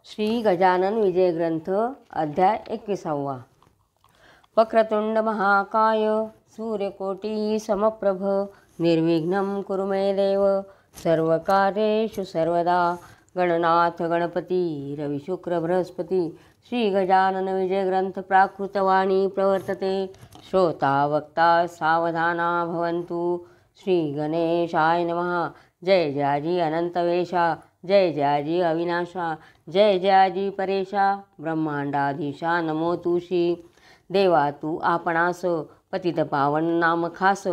श्री गजानन विजय ग्रंथ अध्याय 21. वक्रतुंड महाकाय सूर्यकोटी समप्रभ निर्विघ्नं कुरु मे देव सर्वकार्येषु सर्वदा. गणनाथ गणपती रविशुक्र बृहस्पती श्री गजानन विजय ग्रंथ प्राकृतवाणी प्रवर्तते. श्रोता वक्ता सावधाना भवन्तु. श्री गणेशाय नमः. जय जयाजी अनंतवेशा, जय जयाजी अविनाशा, जय जयाजी परेशा. ब्रह्मांडाधीशा नमो तुशी. देवा तू आपणास पतित पावन नाम खास.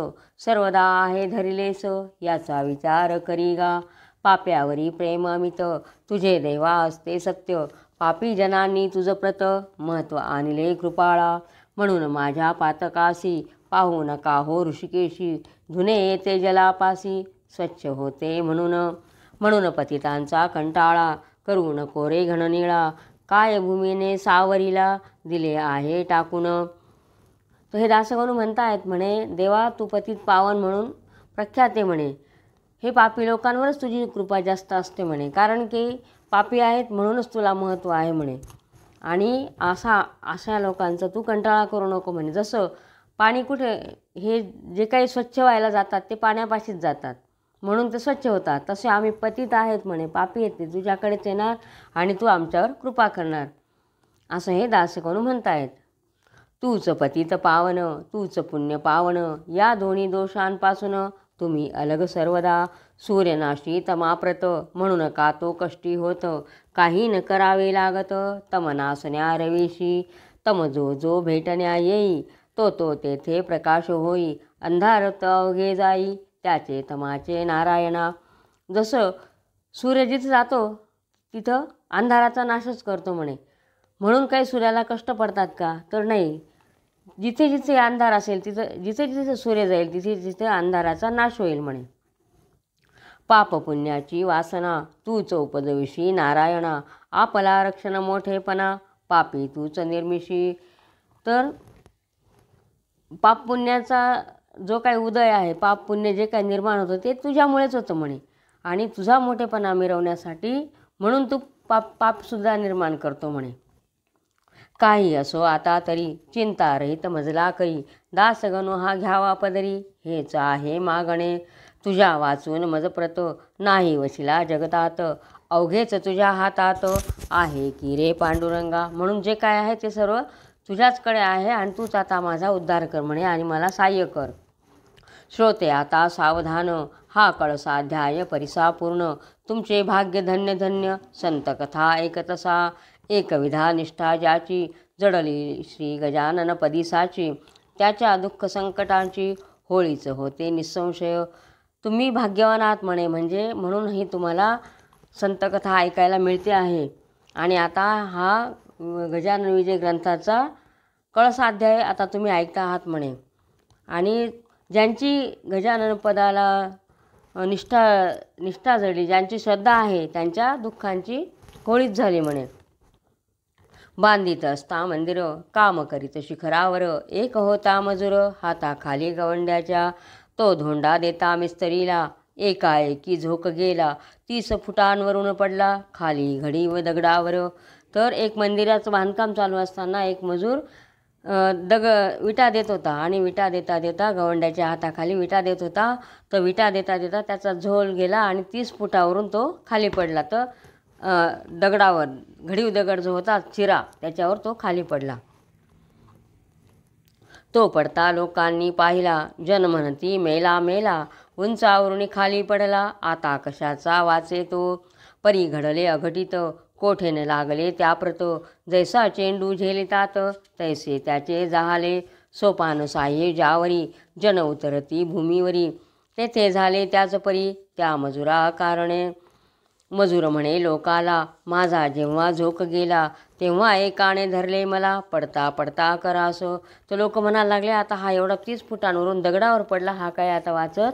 सर्वदा आहे धरिलेस याचा विचार करी गा. पाप्यावरी प्रेम अमित तुझे देवा असते सत्य. पापी जनांनी तुझ प्रत महत्व आणले कृपाळा. म्हणून माझ्या पातकासी पाहू नका हो ऋषिकेशी. धुणे येते जलापासी स्वच्छ होते म्हणून पतितांचा कंटाळा. करू नको रे घननिळा. काय भूमीने सावरीला दिले आहे टाकून. तर हे दासगणू म्हणतायत म्हणे, देवा तू पतित पावन म्हणून प्रख्यात आहे म्हणे. हे पापी लोकांवरच तुझी कृपा जास्त असते म्हणे, कारण की पापी आहेत म्हणूनच तुला महत्त्व आहे म्हणे. आणि अशा लोकांचा तू कंटाळा करू नको म्हणे. जसं पाणी कुठे, हे जे काही स्वच्छ व्हायला जातात ते पाण्यापाशीच जातात म्हणून ते स्वच्छ होतात. तसे आम्ही पतित आहेत म्हणे, पापी आहेत, ते तुझ्याकडेच येणार आणि तू आमच्यावर कृपा करणार असं हे दासगणू म्हणतायत. तूच पतित पावन तूच पुण्य पावन. या दोन्ही दोषांपासून तुम्ही अलग सर्वदा. सूर्यनाशी तमाप्रत म्हणून का तो कष्टी होत. काही न करावे लागत तमनासन्या रवीशी. तम जो जो भेटण्या येई तो तेथे प्रकाश होई. अंधार अवघे जाई त्याचे तमाचे नारायणा. जसं सूर्य जिथे जातो तिथं अंधाराचा नाशच करतो म्हणे. म्हणून काही सूर्याला कष्ट पडतात का? तर नाही. जिथे जिथे अंधार असेल तिथं, जिथे जिथे सूर्य जाईल तिथे तिथे अंधाराचा नाश होईल म्हणे. पाप पुण्याची वासना तूच उपदविशी नारायणा. आपला रक्षण मोठेपणा पापी तूच निर्मिशी. तर पाप पुण्याचा जो काही उदय आहे, पाप पुण्य जे काही निर्माण होतं ते तुझ्यामुळेच होतं म्हणे. आणि तुझा मोठेपणा मिरवण्यासाठी म्हणून तू पापसुद्धा निर्माण करतो म्हणे. काही असो आता तरी चिंता रहित मजला करी. दासगणू हा घ्यावा पदरी हेच आहे मागणे. तुझ्या वाचून मजप्रत नाही वशिला जगतात. अवघेच तुझ्या हातात आहे की रे पांडुरंगा. म्हणून जे काय आहे ते सर्व तुझ्याचकडे आहे आणि तूच आता माझा उद्धार कर म्हणे आणि मला सहाय्य कर. श्रोते आता सावधान. हा कळसाध्याय परिसा पूर्ण. तुमचे भाग्य धन्य धन्य. संत कथा ऐकतसा एकविधा निष्ठा ज्याची. जडली श्री गजानन पदिसाची. त्याच्या दुःख संकटांची होळीच होते निसंशय. तुम्ही भाग्यवान आहात म्हणे, म्हणजे म्हणूनही तुम्हाला संतकथा ऐकायला मिळते आहे. आणि आता हा गजानन विजय ग्रंथाचा कळसाध्याय आता तुम्ही ऐकता आहात म्हणे. आणि ज्यांची गजानन पदाला निष्ठा जडली, ज्यांची श्रद्धा आहे, त्यांच्या दुःखांची होळीच झाली म्हणे. बांधित असता मंदिर काम करीत शिखरावर. एक होता मजूर हाताखाली गवंड्याच्या. तो धोंडा देता मिस्त्रीला. एकाएकी झोक गेला 30 फुटांवरून पडला खाली घडी व दगडावर. तर एक मंदिराचं बांधकाम चालू असताना एक मजूर विटा देत होता आणि विटा देता देता गवंड्याच्या हाताखाली विटा देत होता. तर विटा देता देता त्याचा झोल गेला आणि 30 फुटावरून तो खाली पडला. तर दगडावर घडीव दगड जो होता चिरा, त्याच्यावर तो खाली पडला. तो पडता लोकांनी पाहिला. जन म्हणती मेला मेला. उंचावरून खाली पडला आता कशाचा वाचे तो. परी घडले अघटित कोठेने लागले त्याप्रत. जैसा चेंडू झेलितात तैसे त्याचे जाहले. सोपान साह्ये ज्यावरी जन उतरती भूमीवरी. तेथे झाले त्याच परी त्या मजुरा कारणे. मजूर म्हणे लोकाला माझा जेव्हा झोक गेला तेव्हा एकाने धरले मला पडता पडता करास. तर लोक म्हणायला लागले आता हा एवढा 30 फुटांवरून दगडावर पडला, हा काय आता वाचत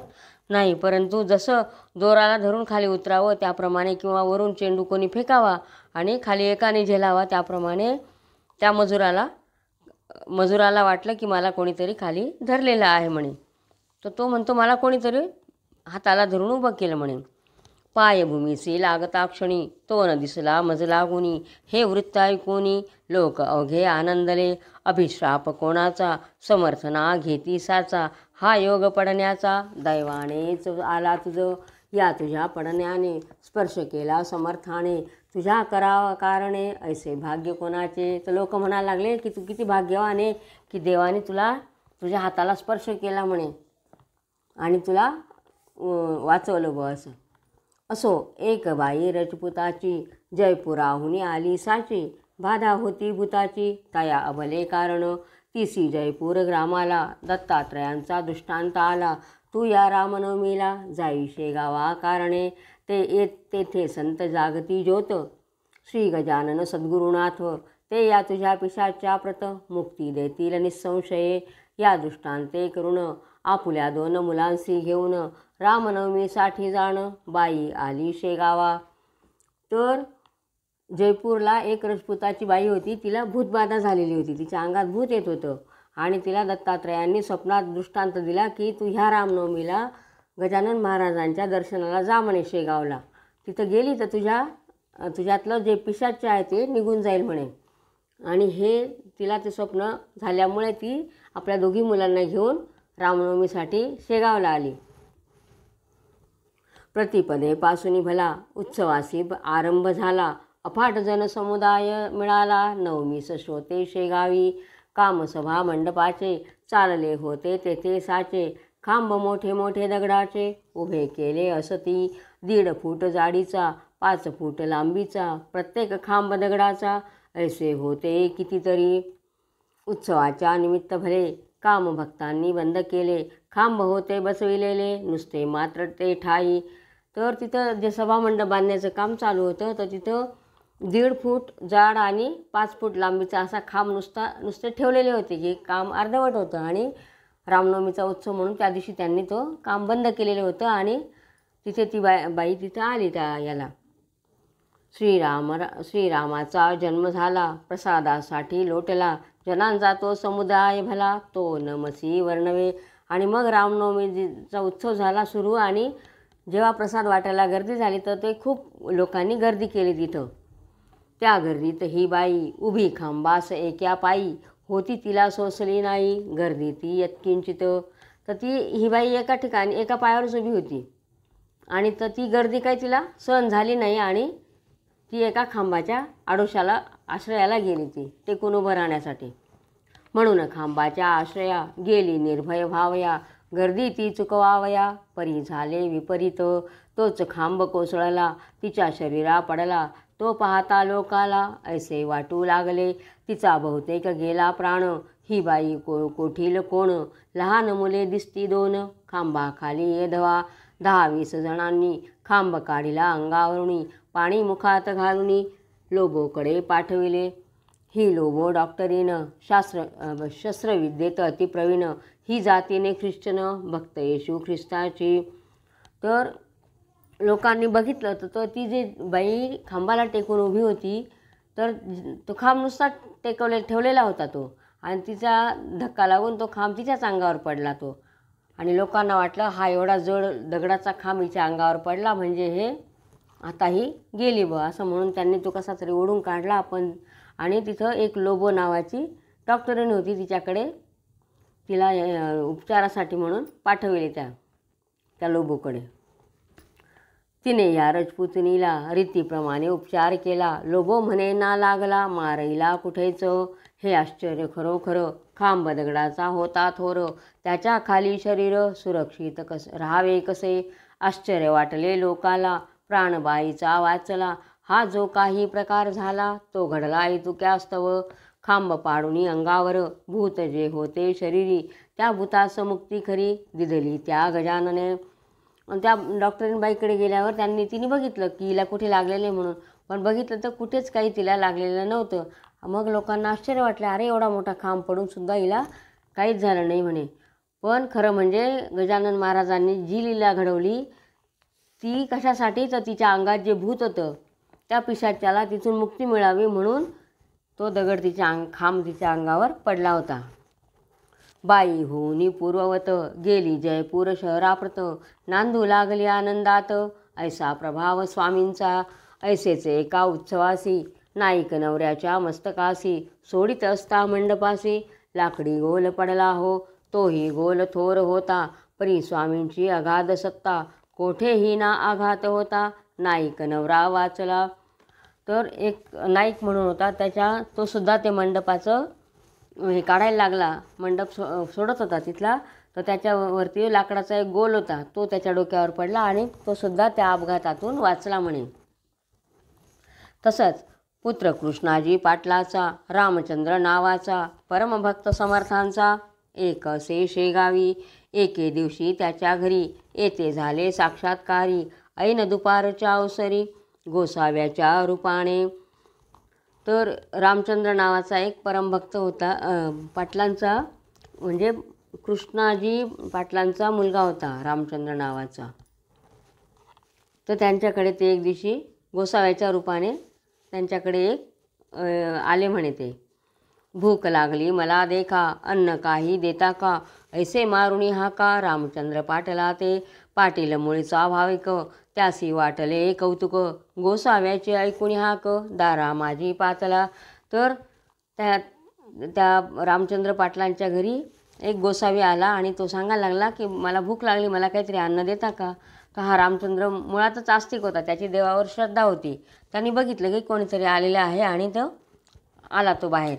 नाही. परंतु जसं दोराला धरून खाली उतरावं त्याप्रमाणे, किंवा वरून चेंडू कोणी फेकावा आणि खाली एकाने झेलावा, त्याप्रमाणे त्या मजुराला वाटलं की मला कोणीतरी खाली धरलेलं आहे म्हणे. तर तो म्हणतो मला कोणीतरी हाताला धरून उभं केलं म्हणे. पायभूमीचे लागता क्षणी तो न दिसला मज लागुनी. हे वृत्त ऐकूनी लोक अवघे आनंदले. अभिश्राप कोणाचा समर्थना घेती साचा. हा योग पडण्याचा दैवानेच आला तुझ. या तुझ्या पडण्याने स्पर्श केला समर्थाने. तुझ्या करावा कारणे ऐसे भाग्य कोणाचे. तर लोक म्हणायला लागले की तू किती भाग्यवान आहे की देवाने तुला तुझ्या हाताला स्पर्श केला म्हणे आणि तुला वाचवलं ब असं. असो एक बाई रजपुताची जयपुराहुनी आली साची. बाधा होती भूताची तया अबले कारण. तिसी जयपूर ग्रामाला दत्तात्रयांचा दृष्टांत आला. तू या रामनवमीला जाई शेगावा कारणे. ते येत तेथे संत जागती ज्योत. श्री गजानन सद्गुरुनाथ ते या तुझ्या पिशाच्या प्रत. मुक्ती देतील निसंशये. या दृष्टांते करून आपुल्या 2 मुलांसी घेऊन रामनवमीसाठी जाण बाई आली शेगावा. तर जयपूरला एक रजपुताची बाई होती. तिला भूतबाधा झालेली होती. तिच्या अंगात भूत येत होतं आणि तिला दत्तात्रयांनी स्वप्नात दृष्टांत दिला की तू ह्या रामनवमीला गजानन महाराजांच्या दर्शनाला जा म्हणे शेगावला. तिथं गेली तर तुझ्यातलं जे पिशाच्च आहे ते निघून जाईल म्हणे. आणि हे तिला ते स्वप्न झाल्यामुळे ती आपल्या दोघी मुलांना घेऊन रामनवमीसाठी शेगावला आली. प्रतिपदे पासूनी भला उत्सवासी आरंभ झाला. अफाट जनसमुदाय मिळाला नवमीस श्रोते शेगावी. कामसभा मंडपाचे चालले होते तेथे साचे. खांब मोठे मोठे दगडाचे उभे केले असती. 1.5 फूट जाडीचा 5 फूट लांबीचा प्रत्येक खांब दगडाचा. ऐसे होते कितीतरी. उत्सवाच्या निमित्त भले काम भक्तांनी बंद केले. खांब होते बसविलेले नुसते मात्र ते ठाई. तर तिथं जे सभामंडप बांधण्याचं काम चालू होतं तर तिथं 1.5 फूट जाड आणि 5 फूट लांबीचा असा खांब नुसते ठेवलेले होते की काम अर्धवट होतं. आणि रामनवमीचा उत्सव म्हणून त्या दिवशी त्यांनी तो काम बंद केलेलं होतं. आणि तिथे ती बाई तिथं आली त्या याला. श्रीरामाचा जन्म झाला प्रसादासाठी लोटला. जनांचा तो समुदाय भला तो नमसी वर्णवे. आणि मग रामनवमीचा उत्सव झाला सुरू. आणि जेव्हा प्रसाद वाटायला गर्दी झाली तर ते खूप लोकांनी गर्दी केली तिथं. त्या गर्दीत ही बाई उभी खांबास एक्या पायी. होती तिला सोसली नाही गर्दी ती यत्किंचित. तर ही बाई एका ठिकाणी एका पायावरच उभी होती आणि तर ती गर्दी काही तिला सहन झाली नाही. आणि ती एका खांबाच्या आडोशाला आश्रयाला गेली ती टेकून उभं राहण्यासाठी. म्हणून खांबाच्या आश्रया गेली निर्भय भावया. गर्दी ती चुकवावया परी झाले विपरीत. तोच खांब कोसळला तिच्या शरीरा पडला. तो पाहता लोकाला ऐसे वाटू लागले तिचा बहुतेक गेला प्राण. ही बाई कोठील कोण लहान मुले दिसती 2. खांबाखाली येधवा 10-20 जणांनी खांब काढिला अंगावरुनी. पाणी मुखात घालुनी लोबोकडे पाठविले. ही लोबो डॉक्टरीन शस्त्रविद्येत अतिप्रवीण. ही जातीने ख्रिश्चन भक्त येशू ख्रिस्ताची. तर लोकांनी बघितलं तर ती जी बाई खांबाला टेकून उभी होती तर तो खांब नुसता ठेवलेला होता तो. आणि तिचा धक्का लागून तो खांब तिच्याच अंगावर पडला तो. आणि लोकांना वाटलं हा एवढा जड दगडाचा खांब हिच्या अंगावर पडला म्हणजे हे आता ही गेली ब असं म्हणून त्यांनी तो कसा तरी ओढून काढला आपण. आणि तिथं एक लोबो नावाची डॉक्टरीण होती तिच्याकडे. तिला उपचारासाठी म्हणून पाठविले त्या लोबोकडे. तिने या रजपुतनीला रीतीप्रमाणे उपचार केला. लोबो म्हणे ना लागला मारईला कुठेच. हे आश्चर्य खरोखर खांब दगडाचा होता थोर. त्याच्या खाली शरीर सुरक्षित राहावे कसे. आश्चर्य वाटले लोकाला प्राणबाईचा वाचला. हा जो काही प्रकार झाला तो घडला इतुक्यास्तव. खांब पाडुनी अंगावर भूत जे होते शरीरी. त्या भूतास मुक्ती खरी दिधली त्या गजानने. त्या डॉक्टरीणबाईकडे गेल्यावर तिने बघितलं की हिला कुठे लागलेले म्हणून. पण बघितलं तर कुठेच काही तिला लागलेलं नव्हतं. मग लोकांना आश्चर्य वाटलं अरे एवढा मोठा खांब पडूनसुद्धा हिला काहीच झालं नाही म्हणे. पण खरं म्हणजे गजानन महाराजांनी जी लीला घडवली ती कशासाठी तर तिच्या अंगात जे भूत होतं त्या पिशाच्याला तिथून मुक्ती मिळावी म्हणून तो दगड खांब तिच्या अंगावर पडला होता. बाई होऊनी पूर्ववत गेली जयपूर शहराप्रत. नांदू लागली आनंदात ऐसा प्रभाव स्वामींचा, ऐसेच एका उत्सवासी नाईक नवऱ्याच्या मस्तकासी, सोडित असता मंडपासी लाकडी गोल पडला हो, तोही गोल थोर होता, परी स्वामींची अगाध सत्ता, कोठेही ना आघात होता, नाईक नवरा वाचला. तर एक नाईक म्हणून होता, तो सुद्धा ते मंडपाचं हे काढायला लागला, मंडप सोडत होता तिथला, तर त्याच्यावरती लाकडाचा एक गोल होता, तो त्याच्या डोक्यावर पडला आणि तो सुद्धा त्या अपघातातून वाचला म्हणे. तसंच पुत्र कृष्णाजी पाटलाचा, रामचंद्र नावाचा, परमभक्त समर्थांचा, एक असे शेगावी, एके दिवशी त्याच्या घरी येथे झाले साक्षात्कारी, ऐन दुपारच्या अवसरी गोसाव्याच्या रूपाने. तर रामचंद्र नावाचा एक परमभक्त होता, पाटलांचा म्हणजे कृष्णाजी पाटलांचा मुलगा होता रामचंद्र नावाचा. तर त्यांच्याकडे ते एक दिवशी गोसाव्याच्या रूपाने त्यांच्याकडे एक आले म्हणे. ते भूक लागली मला देखा, अन्न काही देता का, ऐसे मारुणी हाका, रामचंद्र पाटला ते, पाटील मुळीचा भाविक, त्यासी वाटले कौतुक, गोसाव्याचे ऐकून हाक, दारा माझी पातला. तर त्या रामचंद्र पाटलांच्या घरी एक गोसावी आला आणि तो सांगायला लागला की मला भूक लागली, मला काहीतरी अन्न देता का. तर हा रामचंद्र मुळातच आस्तिक होता, त्याची देवावर श्रद्धा होती. त्यांनी बघितलं की कोणीतरी आलेलं आहे आणि तो आला तो बाहेर.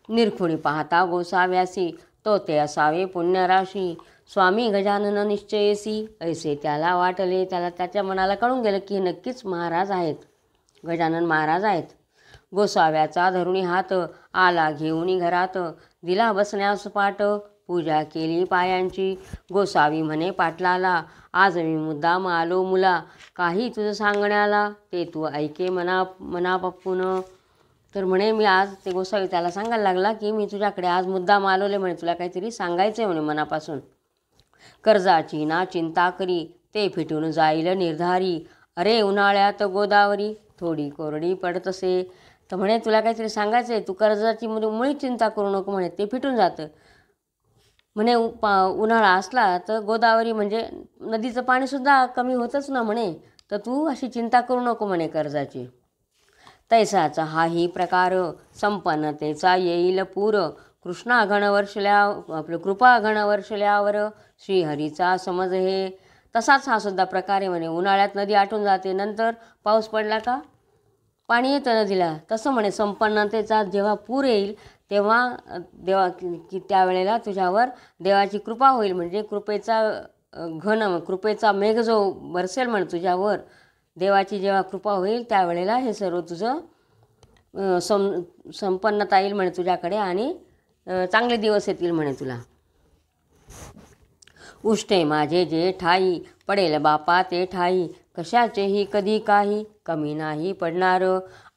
निरखुणी पाहता गोसाव्यासी, तो ते असावे पुण्यराशी, स्वामी गजानन निश्चयसी, ऐसे त्याला वाटले. त्याच्या मनाला कळून गेलं की नक्कीच महाराज आहेत, गजानन महाराज आहेत. गोसाव्याचा धरुणी हात, आला घेऊन घरात, दिला बसण्यास पाट, पूजा केली पायांची. गोसावी म्हणे पाटलाला, आज मी मुद्दाम आलो मुला, काही तुझं सांगण्याला, ते तू ऐके मनापापून. तर म्हणे मी आज, ते गोसावी त्याला सांगायला लागला की मी तुझ्याकडे आज मुद्दाम आलोले म्हणे, तुला काहीतरी सांगायचं आहे म्हणे मनापासून. कर्जाची ना चिंता करी, ते फिटून जाईल निर्धारी, अरे उन्हाळ्यात गोदावरी, थोडी कोरडी पडतसे. तर म्हणे तुला काहीतरी सांगायचं आहे, तू कर्जाची मुळी चिंता करू नको म्हणे, ते फिटून जातं म्हणे. उन्हाळा असला तर गोदावरी म्हणजे नदीचं पाणीसुद्धा कमी होतंच ना म्हणे, तर तू अशी चिंता करू नको म्हणे कर्जाची. तैसाचा हाही प्रकार, संपन्नतेचा येईल पूर, कृष्णा आपलं कृपा घण वर्षल्यावर, श्रीहरीचा समज हे. तसाच हा सुद्धा प्रकार आहे म्हणे. उन्हाळ्यात नदी आटून जाते, नंतर पाऊस पडला का पाणी येतं नदीला. तसं म्हणे संपन्नतेचा जेव्हा पूर येईल तेव्हा की त्यावेळेला तुझ्यावर देवाची कृपा होईल, म्हणजे कृपेचा मेघ जो बरसेल म्हणे तुझ्यावर, देवाची जेव्हा कृपा होईल त्यावेळेला हे सर्व तुझं संपन्नता येईल म्हणे तुझ्याकडे आणि चांगले दिवस येतील म्हणे तुला. उष्टे माझे जे ठाई, पडेल बापा ते ठाई, कशाचेही कधी काही कमी नाही पडणार.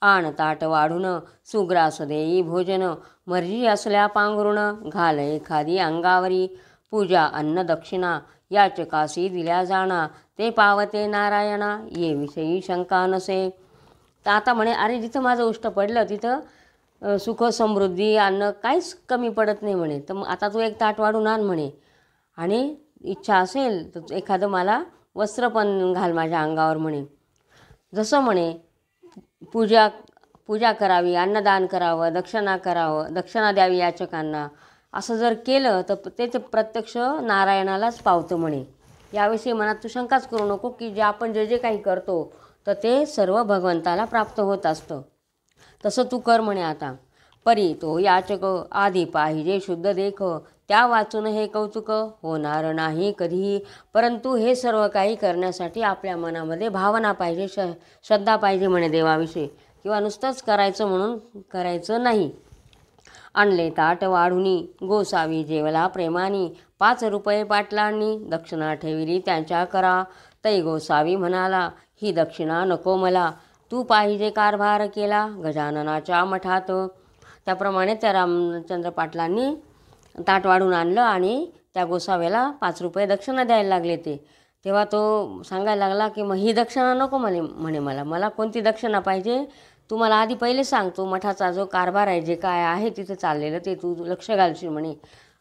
आण ताट वाढून सुग्रास देई भोजन, मर्जी असल्या पांघरुण, घाल एखादी अंगावरी, पूजा अन्न दक्षिणा याचकासी दिल्या जाणा, ते पावते नारायणा, ये विषयी शंका नसे. तर आता म्हणे अरे जिथं माझं उष्ट पडलं तिथं सुख समृद्धी अन्न काहीच कमी पडत नाही म्हणे. तर आता तू एक ताट वाढून आण म्हणे, आणि इच्छा असेल तर एखादं मला वस्त्र पण घाल माझ्या अंगावर म्हणे. जसं म्हणे पूजा करावी, अन्नदान करावं, दक्षिणा द्यावी याचकांना, असं जर केलं तर ते प्रत्यक्ष नारायणालाच पावतं म्हणे. याविषयी मनात तू शंकाच करू नको की आपण जे काही करतो तर ते सर्व भगवंताला प्राप्त होत असतं. तसं तू कर म्हणे. आता परी तो याचक, आधी पाहिजे शुद्ध देख, त्या वाचून हे कौतुक होणार नाही कधीही. परंतु हे सर्व काही करण्यासाठी आपल्या मनामध्ये भावना पाहिजे, श्रद्धा पाहिजे म्हणे देवाविषयी, किंवा नुसतंच करायचं म्हणून करायचं नाही. आणले ताट वाढुनी, गोसावी जेवला प्रेमानी, 5 रुपये पाटलांनी, दक्षिणा ठेविली त्यांच्या करा. तै गोसावी म्हणाला, ही दक्षिणा नको मला, तू पाहिजे कारभार केला गजाननाच्या मठात. त्याप्रमाणे त्या रामचंद्र पाटलांनी ताट वाढून आणलं आणि त्या गोसाव्याला 5 रुपये दक्षिणा द्यायला लागले. तेव्हा तो सांगायला लागला की मग ही दक्षिणा नको म्हणे मला कोणती दक्षिणा पाहिजे, तू मला आधी पहिले सांग, तू मठाचा जो कारभार आहे, जे काय आहे तिथं चाललेलं ते तू लक्ष घालशील म्हणे,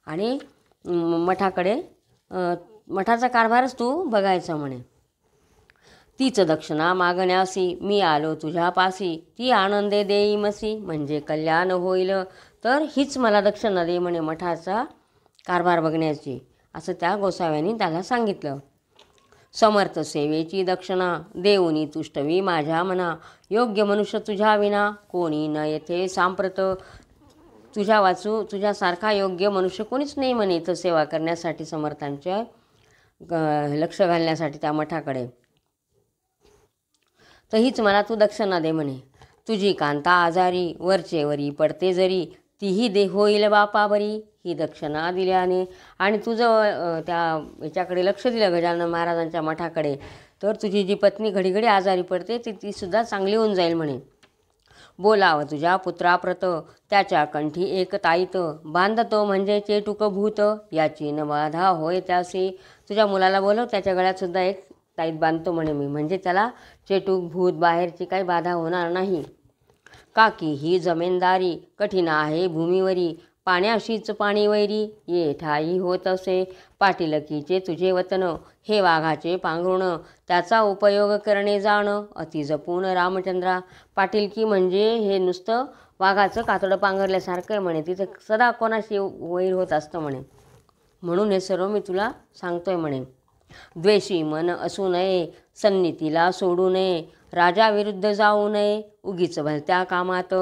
आणि मठाचा कारभारच तू बघायचा म्हणे. तीच दक्षिणा मागण्यासी मी आलो तुझ्या पासी, ती आनंदे देईमसी म्हणजे कल्याण होईल. तर हीच मला दक्षिणा दे म्हणे मठाचा कारभार बघण्याची, असं त्या गोसाव्यांनी त्याला सांगितलं. समर्थ सेवेची दक्षिणा देऊनी तुष्टवी माझ्या मना, योग्य मनुष्य तुझ्या विना कोणी न येथे सांप्रत. तुझ्यासारखा योग्य मनुष्य कोणीच नाही म्हणे इथं सेवा करण्यासाठी, समर्थांच्या लक्ष घालण्यासाठी त्या मठाकडे. तर हीच मला तू दक्षिणा दे म्हणे. तुझी कांता आजारी वरचेवरी पडते जरी, तीही दे होईल बापा बरी, ही दक्षिणा दिल्याने. आणि तुझं त्या याच्याकडे लक्ष दिलं गजानन महाराजांच्या मठाकडे, तर तुझी जी पत्नी घडी आजारी पडते तीसुद्धा चांगली होऊन जाईल म्हणे. बोलावं तुझ्या पुत्राप्रत त्याच्या कंठी एक ताईत, बांधतो म्हणजे चेटुक भूत याची न बाधा होय त्यासी. तुझ्या मुलाला बोलव, त्याच्या गळ्यातसुद्धा एक ताईत बांधतो म्हणे मी, म्हणजे त्याला चेटूक भूत बाहेरची काही बाधा होणार नाही. काकी ही जमेनदारी कठीण आहे भूमीवरी, पाण्याशीच पाणी वैरी ये ठाई होत असे. पाटीलकीचे तुझे वतन हे वाघाचे पांघरुण, त्याचा उपयोग करणे जाण अति जपून रामचंद्रा. पाटीलकी म्हणजे हे नुसतं वाघाचं कातडं पांघरल्यासारखं आहे म्हणे, तिथं सदा कोणाशी वैर होत असतं म्हणे. म्हणून हे सर्व मी तुला सांगतोय म्हणे. द्वेषी मन असू नये, सन्नीतीला सोडू नये, राजाविरुद्ध जाऊ नये उगीच भलत्या कामात.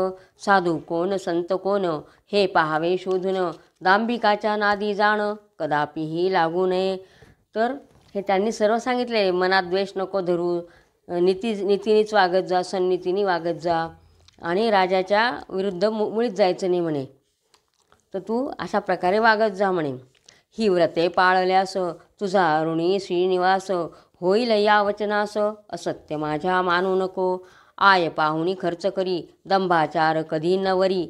साधू कोण संत कोण हे पाहावे शोधून, दांभिकाच्या नादी जाण कदापिही लागू नये. तर हे त्यांनी सर्व सांगितले. मनात द्वेष नको धरू, नीतीनेच वागत जा, सन्नीतीने वागत जा, आणि राजाच्या विरुद्ध मुळीच जायचं नाही म्हणे. तर तू अशा प्रकारे वागत जा म्हणे. ही व्रते पाळल्यास तुझा ऋणी श्रीनिवास, होईल या वचनास असत्य माझ्या मानू नको. आय पाहुणी खर्च करी दंभाचार कधी न वरी,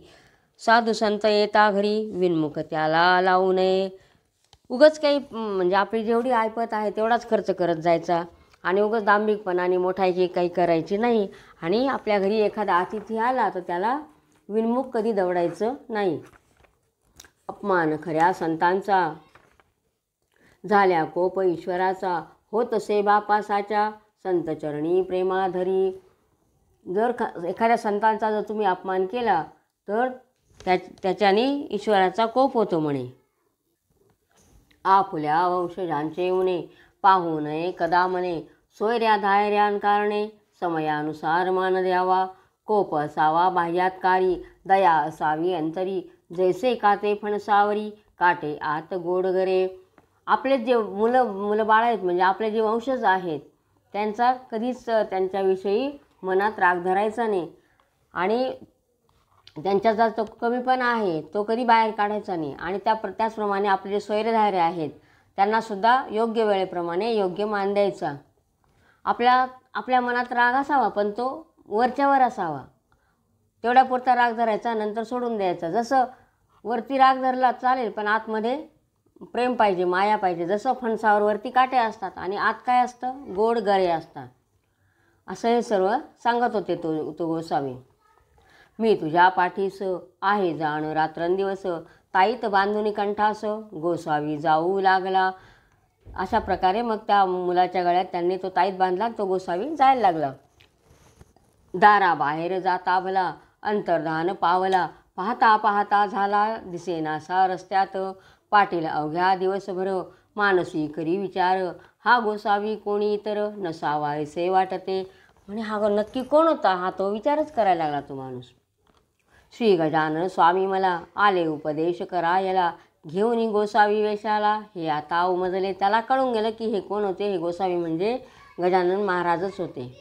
साधू संत येता घरी विनमुख त्याला लावू नये. उगाच काही म्हणजे आपली जेवढी ऐपत आहे तेवढाच खर्च करत जायचा, आणि उगाच दांभिकपणाने मोठायची काही करायची नाही. आणि आपल्या घरी एखादा अतिथी आला तर त्याला विनमुख कधी दवडायचं नाही. अपमान खऱ्या संतांचा झाल्या कोप ईश्वराचा, होत असे बापासाच्या संतचरणी प्रेमाधरी. जर एखाद्या संतांचा जर तुम्ही अपमान केला तर त्याच्याने ईश्वराचा कोप होतो म्हणे. आपुल्या वंशजांचे उणे पाहू नये कदा मने, सोयऱ्या धायऱ्यां कारणे समयानुसार मान द्यावा. कोप असावा बाह्यातकारी, दया असावी अंतरी, जैसे काते फणसावरी काटे आत गोडगरे. आपले जे मुलं बाळ आहेत म्हणजे आपले जे वंशज आहेत त्यांचा कधीच त्यांच्याविषयी मनात राग धरायचा नाही, आणि त्यांच्याचा जो कमीपणा आहे तो कधी बाहेर काढायचा नाही. आणि त्याचप्रमाणे आपले जे सोयरेधारे आहेत त्यांनासुद्धा योग्य वेळेप्रमाणे योग्य मान द्यायचा. आपल्या मनात राग असावा पण तो वरच्यावर असावा, तेवढ्यापुरता राग धरायचा, नंतर सोडून द्यायचा. जसं वरती राग धरला चालेल पण आतमध्ये प्रेम पाहिजे, माया पाहिजे. जसं फणसावर वरती काटे असतात आणि आत काय असतं, गोड गरे असतात. असं हे सर्व सांगत होते तो गोसावी. मी तुझ्या पाठीस आहे जाण रात्रंदिवस, ताईत बांधुनी कंठास गोसावी जाऊ लागला. अशा प्रकारे मग त्या मुलाच्या गळ्यात त्यांनी तो ताईत बांधला, तो गोसावी जायला लागला. दाराबाहेर जाता भला अंतर्धान पावला, पाहता पाहता झाला दिसेनासा रस्त्यात. पाटील अवघ्या दिवसभर मानसी करी विचार, हा गोसावी कोणी इतर नसावा ऐसे वाटते. म्हणे हा नक्की कोण होता, हा तो विचारच करायला लागला तो माणूस. श्री गजानन स्वामी मला आले उपदेश करायला, घेऊन गोसावी वेशाला हे आता उमजले. त्याला कळून गेलं की हे कोण होते, हे गोसावी म्हणजे गजानन महाराजच होते.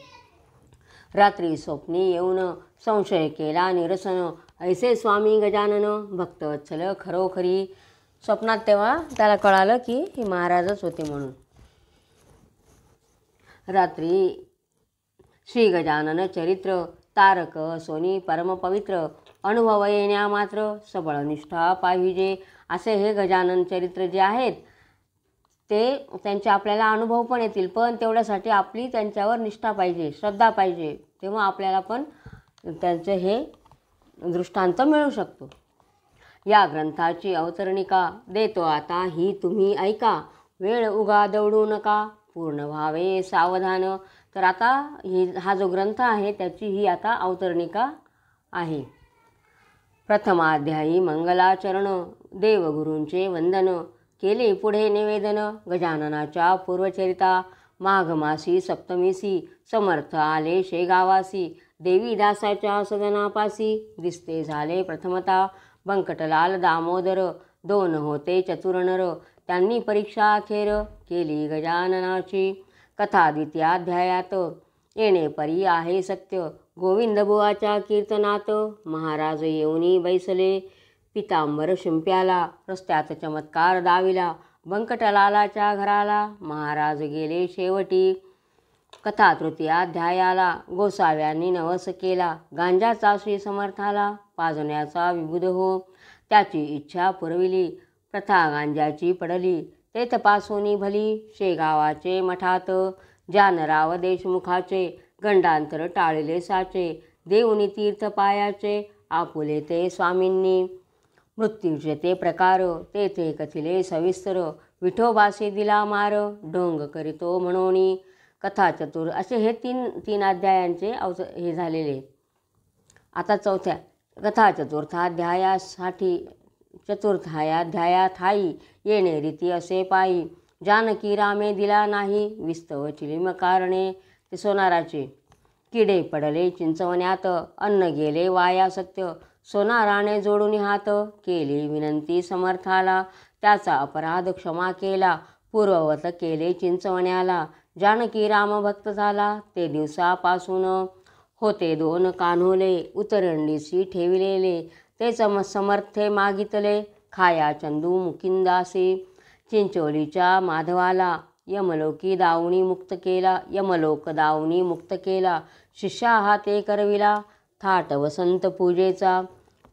रात्री स्वप्नी येऊन संशय केला निरसन, ऐसे स्वामी गजानन भक्तवत्सल खरोखरी. स्वप्नात तेव्हा त्याला कळालं की हे महाराजच होते म्हणून. रात्री श्री गजानन चरित्र तारक सोनी परमपवित्र, अनुभव येण्या मात्र सबळ निष्ठा पाहिजे. असे हे गजानन चरित्र जे आहेत ते त्यांचे आपल्याला अनुभव पण येतील, पण तेवढ्यासाठी आपली त्यांच्यावर निष्ठा पाहिजे, श्रद्धा पाहिजे, तेव्हा आपल्याला पण त्यांचे हे दृष्टांत मिळू शकतो. या ग्रंथाची अवतरणिका देतो आता ही तुम्ही ऐका, वेळ उगा दौडू नका पूर्ण व्हावे सावधान. तर आता हा जो ग्रंथ आहे त्याची ही आता अवतरणिका आहे. प्रथमाध्यायी मंगलाचरण, देवगुरूंचे वंदन, केले पुढे निवेदन. गजाननाच्या पूर्वचरिता, माघ मासी सप्तमीसी, समर्थ आले शेगावासी. देवी दासाच्या सदनापासी, दिसते झाले प्रथमता, बंकटलाल दामोदर. दोन होते चतुर नर, त्यांनी परीक्षा अखेर, केली गजाननाची. कथा द्वितीयाध्यायात, येणे परी आहे सत्य, गोविंद बुवाच्या कीर्तनात. महाराज येऊनी बैसले, पितांबर शिंप्याला, रस्त्यात चमत्कार दाविला. बंकटलालाच्या घराला, महाराज गेले शेवटी. कथा तृतीयाध्यायाला, गोसाव्यांनी नवस केला, गांजाचा श्री समर्थाला, पाजण्याचा विबुध हो, त्याची इच्छा पुरविली. प्रथा गांजाची पडली, ते तपासोनी भली. शेगावाचे मठात, जानराव देशमुखाचे, गंडांतर टाळले साचे. देऊनी तीर्थ पायाचे, आपुले ते स्वामींनी. मृत्यूचे ते प्रकार, तेथे कथिले सविस्तर. विठोबासी दिला मार, ढोंग करीतो म्हणोनी. कथा चतुर, असे हे तीन अध्यायांचे हे झालेले. आता कथा चतुर्थाध्यायात ठाई, येणे रीती असे पायी. जानकी रामे दिला नाही, विस्तव चिलिम कारणे ते सोनाराचे. किडे पडले चिंचवण्यात, अन्न गेले वाया सत्य. सोनाराने जोडून हात, केली विनंती समर्थाला. त्याचा अपराध क्षमा केला, पूर्ववत केले चिंचवण्याला. जानकी राम भक्त झाला, ते दिवसापासून. होते दोन कान्होले, उतरंडीसी ठेविलेले. तेच समर्थे मागितले, खाया चंदू मुकिंदासी. चिंचोलीच्या माधवाला, यमलोक दावणी मुक्त केला. शिष्या हाते करविला, थाट वसंत पूजेचा.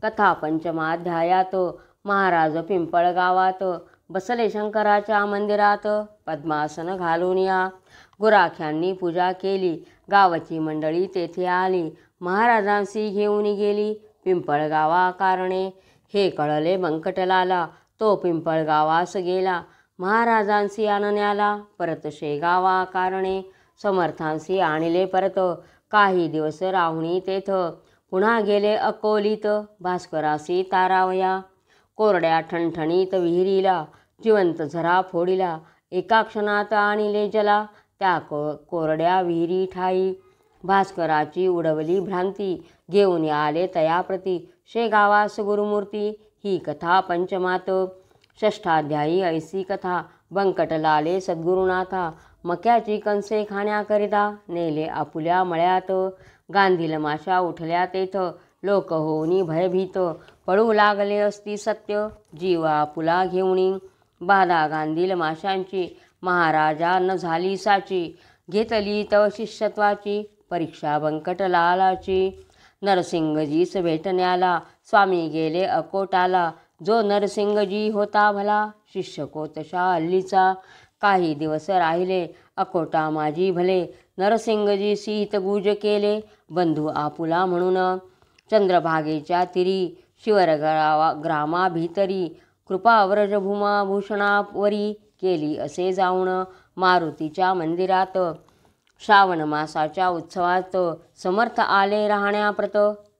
कथा पंचमाध्यायात, महाराज पिंपळगावात, बसले शंकराच्या मंदिरात. पद्मासन घालून या, गुराख्यांनी पूजा केली. गावची मंडळी तेथे आली, महाराजांशी घेऊन गेली. पिंपळगावा कारणे हे कळले बंकटलाला, तो पिंपळगावास गेला. महाराजांशी आणण्याला, परत शेगावा कारणे. समर्थांशी आणले परत, काही दिवस राहुणी तेथ. पुन्हा गेले अकोलीत, भास्करासी तारावया. कोरड्या ठणठणीत विहिरीला, जिवंत झरा फोडिला. एका क्षणात आणिले जला, त्या कोरड्या विहिरी ठाई. भास्कराची उडवली भ्रांती, घेऊन आले तयाप्रती. शेगावास गुरुमूर्ती, ही कथा पंचमात. षष्ठाध्यायी ऐसी कथा, बंकटलाले सद्गुरुनाथा. मक्याची कणसे खाण्याकरिता, नेले आपुल्या मळ्यात. गांधील माशा उठल्या तेथ, लोक होऊनी भयभीत. पळू लागले असती सत्य, जीव आपुला घेऊनी. बाधा गांधील माशांची, महाराजा न झाली साची. घेतली तव शिष्यत्वाची, परीक्षा बंकटलालाची. नरसिंगजीस भेटण्याला, स्वामी गेले अकोटाला. जो नरसिंगजी होता भला, शिष्य कोतशा हल्लीचा. काही दिवस राहिले अकोटा माझी भले, नरसिंगजी सीतगुज केले. बंधू आपुला म्हणून, चंद्रभागेच्या तिरी. शिवरग्रामाभितरी, कृपा व्रजभूषणावरी. केली असे जाऊन, मारुतीच्या मंदिरात. श्रावण मासाच्या उत्सवात, समर्थ आले राहण्याप्रत.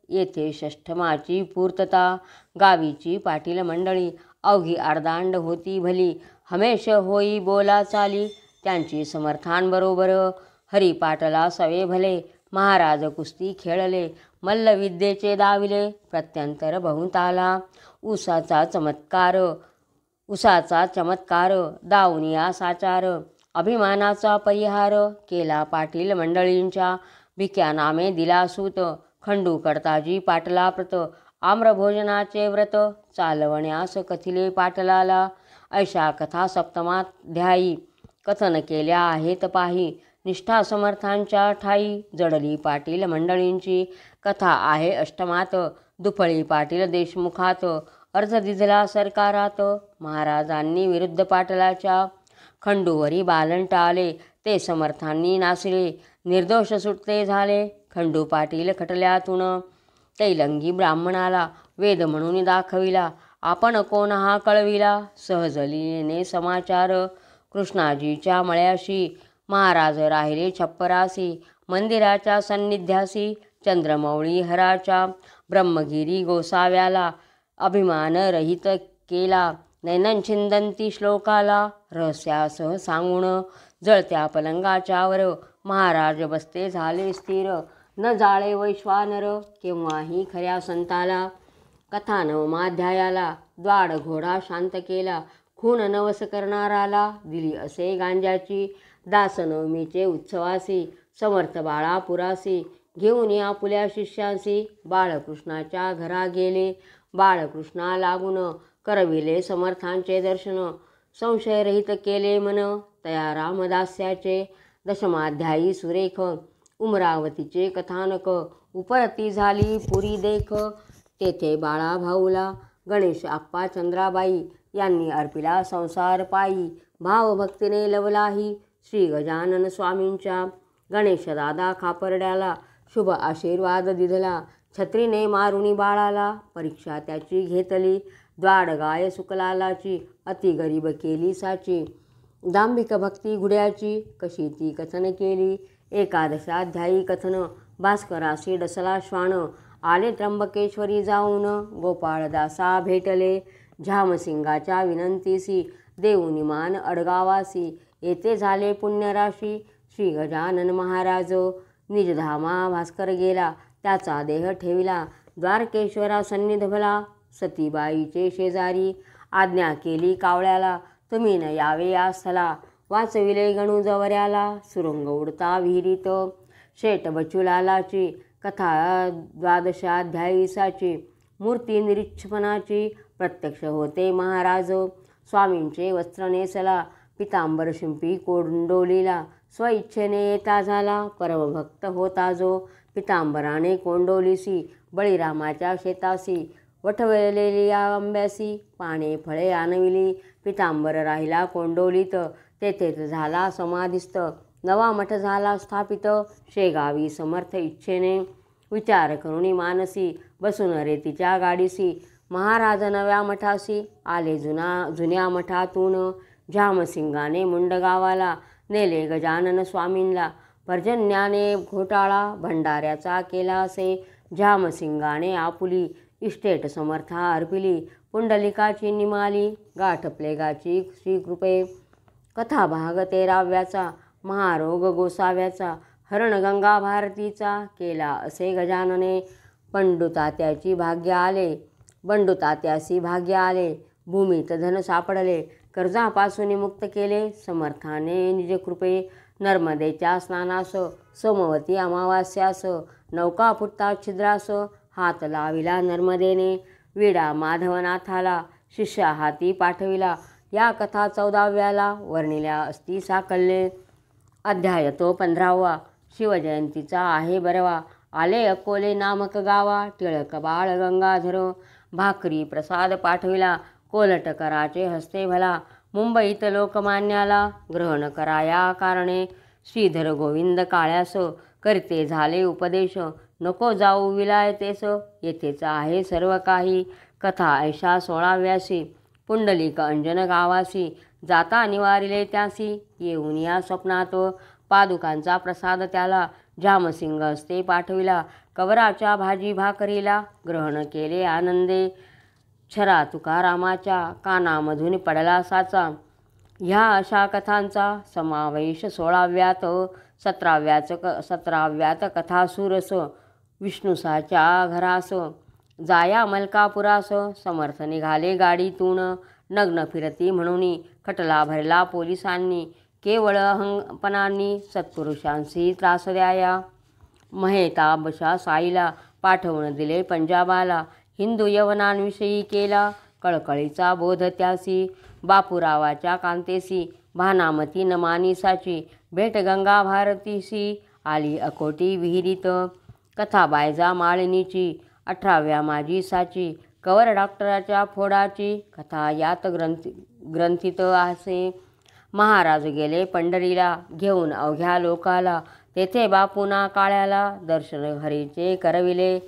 येथे षष्ठमाची पूर्तता, गावीची पाटील मंडळी. अवघी अर्धांड होती भली, हमेश होई बोला चाली. त्यांची समर्थांबरोबर, हरिपाटला सवे भले. महाराज कुस्ती खेळले, मल्लविद्येचे दाविले. प्रत्यंतर बहुताला, उसाचा चमत्कार. दावनिया साचार, अभिमानाचा परिहार. केला पाटील मंडळींच्या, भिक्या नामे दिला सूत. खंडू करताजी पाटलाप्रत, आम्रभोजनाचे व्रत. चालवण्यास कथिले पाटलाला, ऐशा कथा सप्तमाध्यायी. कथन केल्या आहेत पाही, निष्ठा समर्थांच्या ठाई. जडली पाटील मंडळींची, कथा आहे अष्टमात. दुफळी पाटील देशमुखात, अर्ज दिधला सरकारात. महाराजांनी विरुद्ध पाटलाच्या, खंडूवरी बालंट आले. ते समर्थांनी नासले, निर्दोष सुटते झाले. खंडू पाटील खटल्यातून, तैलंगी ब्राह्मणाला. वेद म्हणून दाखविला, आपण कोण हा कळविला. सहजलीने समाचार, कृष्णाजीच्या मळ्याशी. महाराज राहिले छप्परासी, मंदिराच्या सन्निध्यासी चंद्रमौळी हराच्या. ब्रह्मगिरी गोसाव्याला अभिमान रहित केला, नैनन छिंदंती श्लोकाला रहस्यासह सांगून. जळत्या पलंगाच्या वर महाराज बसते झाले स्थिर, न जाळे वैश्वानर केव्हाही खऱ्या संताला. कथा नवमाध्यायाला द्वाड घोडा शांत केला, खून नवस करणाराला दिली असे गांजाची. दासनवमीचे उत्सवासी समर्थ बाळापुरासी, घेऊन आपुल्या शिष्यांसी बाळकृष्णाच्या घरा गेले. बाळकृष्णा लागून करविले समर्थांचे दर्शन, संशयरहित केले मन तया रामदास्याचे. दशमाध्यायी सुरेख उमरावतीचे कथानक, उपरती झाली पुरी देख. तेथे बाळा भाऊला गणेश आप्पा चंद्राबाई यांनी अर्पिला संसार पायी. भावभक्तीने लवलाही श्री गजानन स्वामींच्या. गणेश दादा खापर्ड्याला शुभ आशीर्वाद दिधला, छत्रीने मारुनी बाळाला परीक्षा त्याची घेतली. द्वाड गाय सुकलालाची अति गरीब केली साची, दांभिक भक्ती घुड्याची कशी ती कथन केली. एकादशाध्यायी कथन भास्कराशी डसला श्वान, आले त्र्यंबकेश्वरी जाऊन गोपाळदासा भेटले. झामसिंगाच्या विनंतीसी देऊनी मान अडगावासी, येथे झाले पुण्यराशी श्री गजानन महाराज. निजधामा भास्कर गेला, त्याचा देह ठेविला द्वारकेश्वरा सन्निध भला. सतीबाईचे शेजारी आज्ञा केली कावळ्याला, तुम्ही न यावे या स्थला. वाचविले गणू जवऱ्याला सुरुंग उडता विहिरीत. शेट बचुलालाची कथा द्वादशाध्यायीसाची, मूर्ती निरीक्षपणाची प्रत्यक्ष होते महाराज. स्वामींचे वस्त्र नेसला, पितांबर शिंपी कोंडोलीला. स्वइच्छेने येता झाला, परमभक्त होता जो. पितांबराने कोंडोलीसी बळीरामाच्या शेतासी, वठवलेली आंब्यासी पाने फळे आणविली. पितांबर राहिला कोंडोलीत, तेथेच झाला समाधिस्थ. नवा मठ झाला स्थापित, शेगावी समर्थ इच्छेने. विचार करुणी मानसी बसून रेतीच्या गाडीसी, महाराज नव्या मठासी आले जुन्या मठातून. झामसिंगाने मुंडगावाला नेले गजानन स्वामींना, पर्जन्याने घोटाळा भंडाऱ्याचा केला असे. झामसिंगाने आपुली इस्टेट समर्था अर्पिली, पुंडलिकाची निमाली गाठ प्लेगाची श्रीकृपे. कथा भाग 13व्याचा महारोग गोसाव्याचा, हरण गंगा भारतीचा केला असे गजानने. बंडुतात्यासी भाग्य आले, भूमीत धन सापडले. कर्जापासून मुक्त केले समर्थाने निजकृपे. नर्मदेच्या स्नानास सोमवती अमावास्यास, नौका फुटता छिद्रास हात लाविला नर्मदेने. विडा माधवनाथाला शिष्या हाती पाठविला, या कथा 14व्याला वर्णिल्या असती साकल्ये. अध्याय तो 15वा शिवजयंतीचा आहे बरवा. आले अकोले नामक गावा, टिळक बाळ गंगाधर. भाकरी प्रसाद पाठविला, कोलटकराचे हस्ते भला. मुंबईत लोकमान्याला ग्रहण कराया कारणे. श्रीधर गोविंद काळ्यास करते झाले उपदेश, नको जाऊ विलायतेस येथेच आहे सर्व काही. कथा ऐशा 16व्यासी पुंडलिक अंजन गावासी, जाता निवारिले त्यासी येऊन या स्वप्नात. पादुकांचा प्रसाद त्याला झामसिंग हस्ते पाठविला, कवराच्या भाजी भाकरीला ग्रहण केले आनंदे. छरा तुकारामाच्या कानामधून पडला साचा, ह्या अशा कथांचा समावेश 16व्यात. 17व्यात कथासुरस विष्णुसाच्या घरास, जाया मलकापुरास समर्थ निघाले गाडीतून. नग्न फिरती म्हणून खटला भरला पोलिसांनी, केवळ अहंपणांनी सत्पुरुषांशी त्रास द्याया. महेताबशा साईला पाठवून दिले पंजाबाला, हिंदू यवनांविषयी केला कळकळीचा बोध त्यासी. बापूरावाच्या कांतेसी भानामती नमानीसाची, भेट गंगा भारतीसी आली अकोटी विहिरीत. कथा बायजा माळिनीची 18व्या माजीसाची, कवर डॉक्टराच्या फोडाची कथा यात ग्रंथित असे. महाराज गेले पंढरीला घेऊन अवघ्या लोकाला, तेथे बापूना काळ्याला दर्शन हरीचे करविले.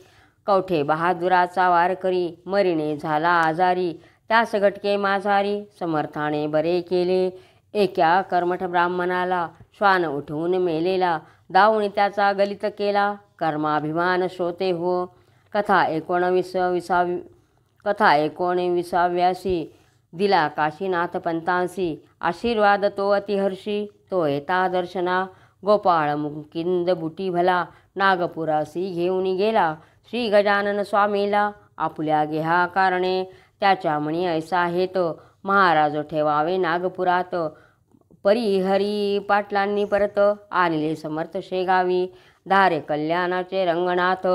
कवठे बहादुराचा वारकरी मरीने झाला आजारी, त्यास गटके माझारी समर्थाने बरे केले. एका कर्मठ ब्राह्मणाला श्वान उठवून मेलेला, दावणी त्याचा गलित केला, कर्माभिमान श्रोते हो. कथा 19व्यासी, दिला काशीनाथ पंतांसी, आशीर्वाद तो अतिहर्षी, तो येता दर्शना, गोपाळ मुकिंद बुटी भला, नागपुरासी घेऊन गेला, श्री गजानन स्वामीला, आपुल्या गेहा कारणे, त्याच्या मणी ऐसा हेत, महाराज ठेवावे नागपुरात, परिहरी पाटलांनी परत, आलेले समर्थ शेगावी, धारे कल्याणाचे रंगनाथ,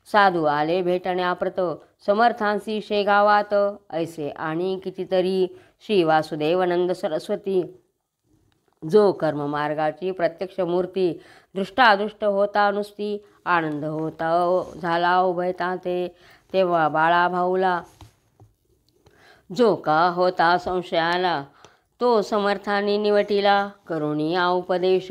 साधू आले भेटण्याप्रत, समर्थांसी शेगावात, ऐसे आणि कितीतरी, श्री वासुदेवनंद सरस्वती, जो कर्म मार्गाची प्रत्यक्ष मूर्ती, दृष्टादृष्ट होता नुसती, आनंद होता झाला उभयता ते, तेव्हा बाळा भाऊला, जो का होता संशयाला, तो समर्थांनी निवटिला, करुणी उपदेश,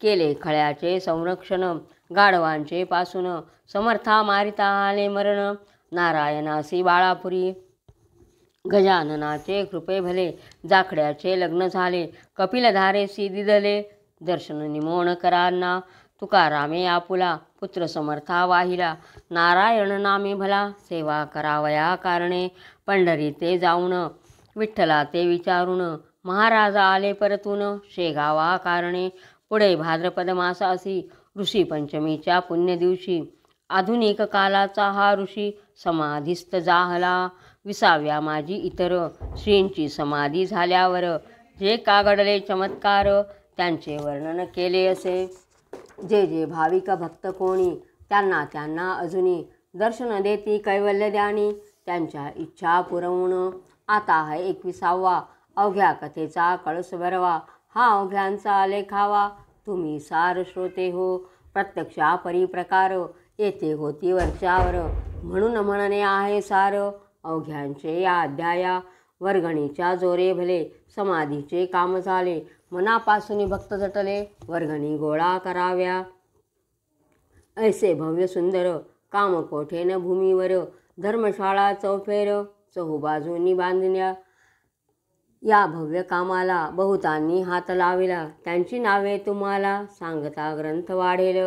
केले खळ्याचे संरक्षण, गाढवांचे पासून, समर्था मारिता आले मरण, नारायणासी बाळापुरी, गजाननाचे कृपे भले, जाखड्याचे लग्न झाले, कपिलधारेसी दिदले, दर्शन निमोण करांना, तुकारामे आपुला, पुत्र समर्था वाहिला, नारायण नामे भला, सेवा करावया कारणे, पंढरी ते जाऊन, विठ्ठला ते विचारून, महाराजा आले परतून, शेगावा कारणे, पुढे भाद्रपद मासासी, ऋषी पंचमीच्या पुण्य दिवशी, आधुनिक कालाचा हा ऋषी, समाधीस्थ जाहला, विसाव्या माझी इतर, श्रींची समाधी झाल्यावर, जे का घडले चमत्कार, त्यांचे वर्णन केले असे, जे जे भाविक भक्त कोणी, त्यांना त्यांना अजूनी, दर्शन देती कैवल्य द्यानी, त्यांच्या इच्छा पुरवून, आता आहे 21वा, अवघ्या कथेचा कळस भरवा, हा अवघ्यांचा लेखावा, तुम्ही सार श्रोते हो, प्रत्यक्षा परिप्रकार, येथे होती वरच्यावर, म्हणून म्हणणे आहे सार, अवघ्यांचे या अध्याया, वर्गणीच्या जोरे भले, समाधीचे काम झाले, मनापासून भक्त जटले, वर्गणी गोळा कराव्या, ऐसे भव्य सुंदर, कामकोठेन भूमीवर, धर्मशाळा चौफेर, चहूबाजूंनी बांधल्या, या भव्य कामाला बहुतांनी हात लाविला, त्यांची नावे तुम्हाला सांगता ग्रंथ वाढेल,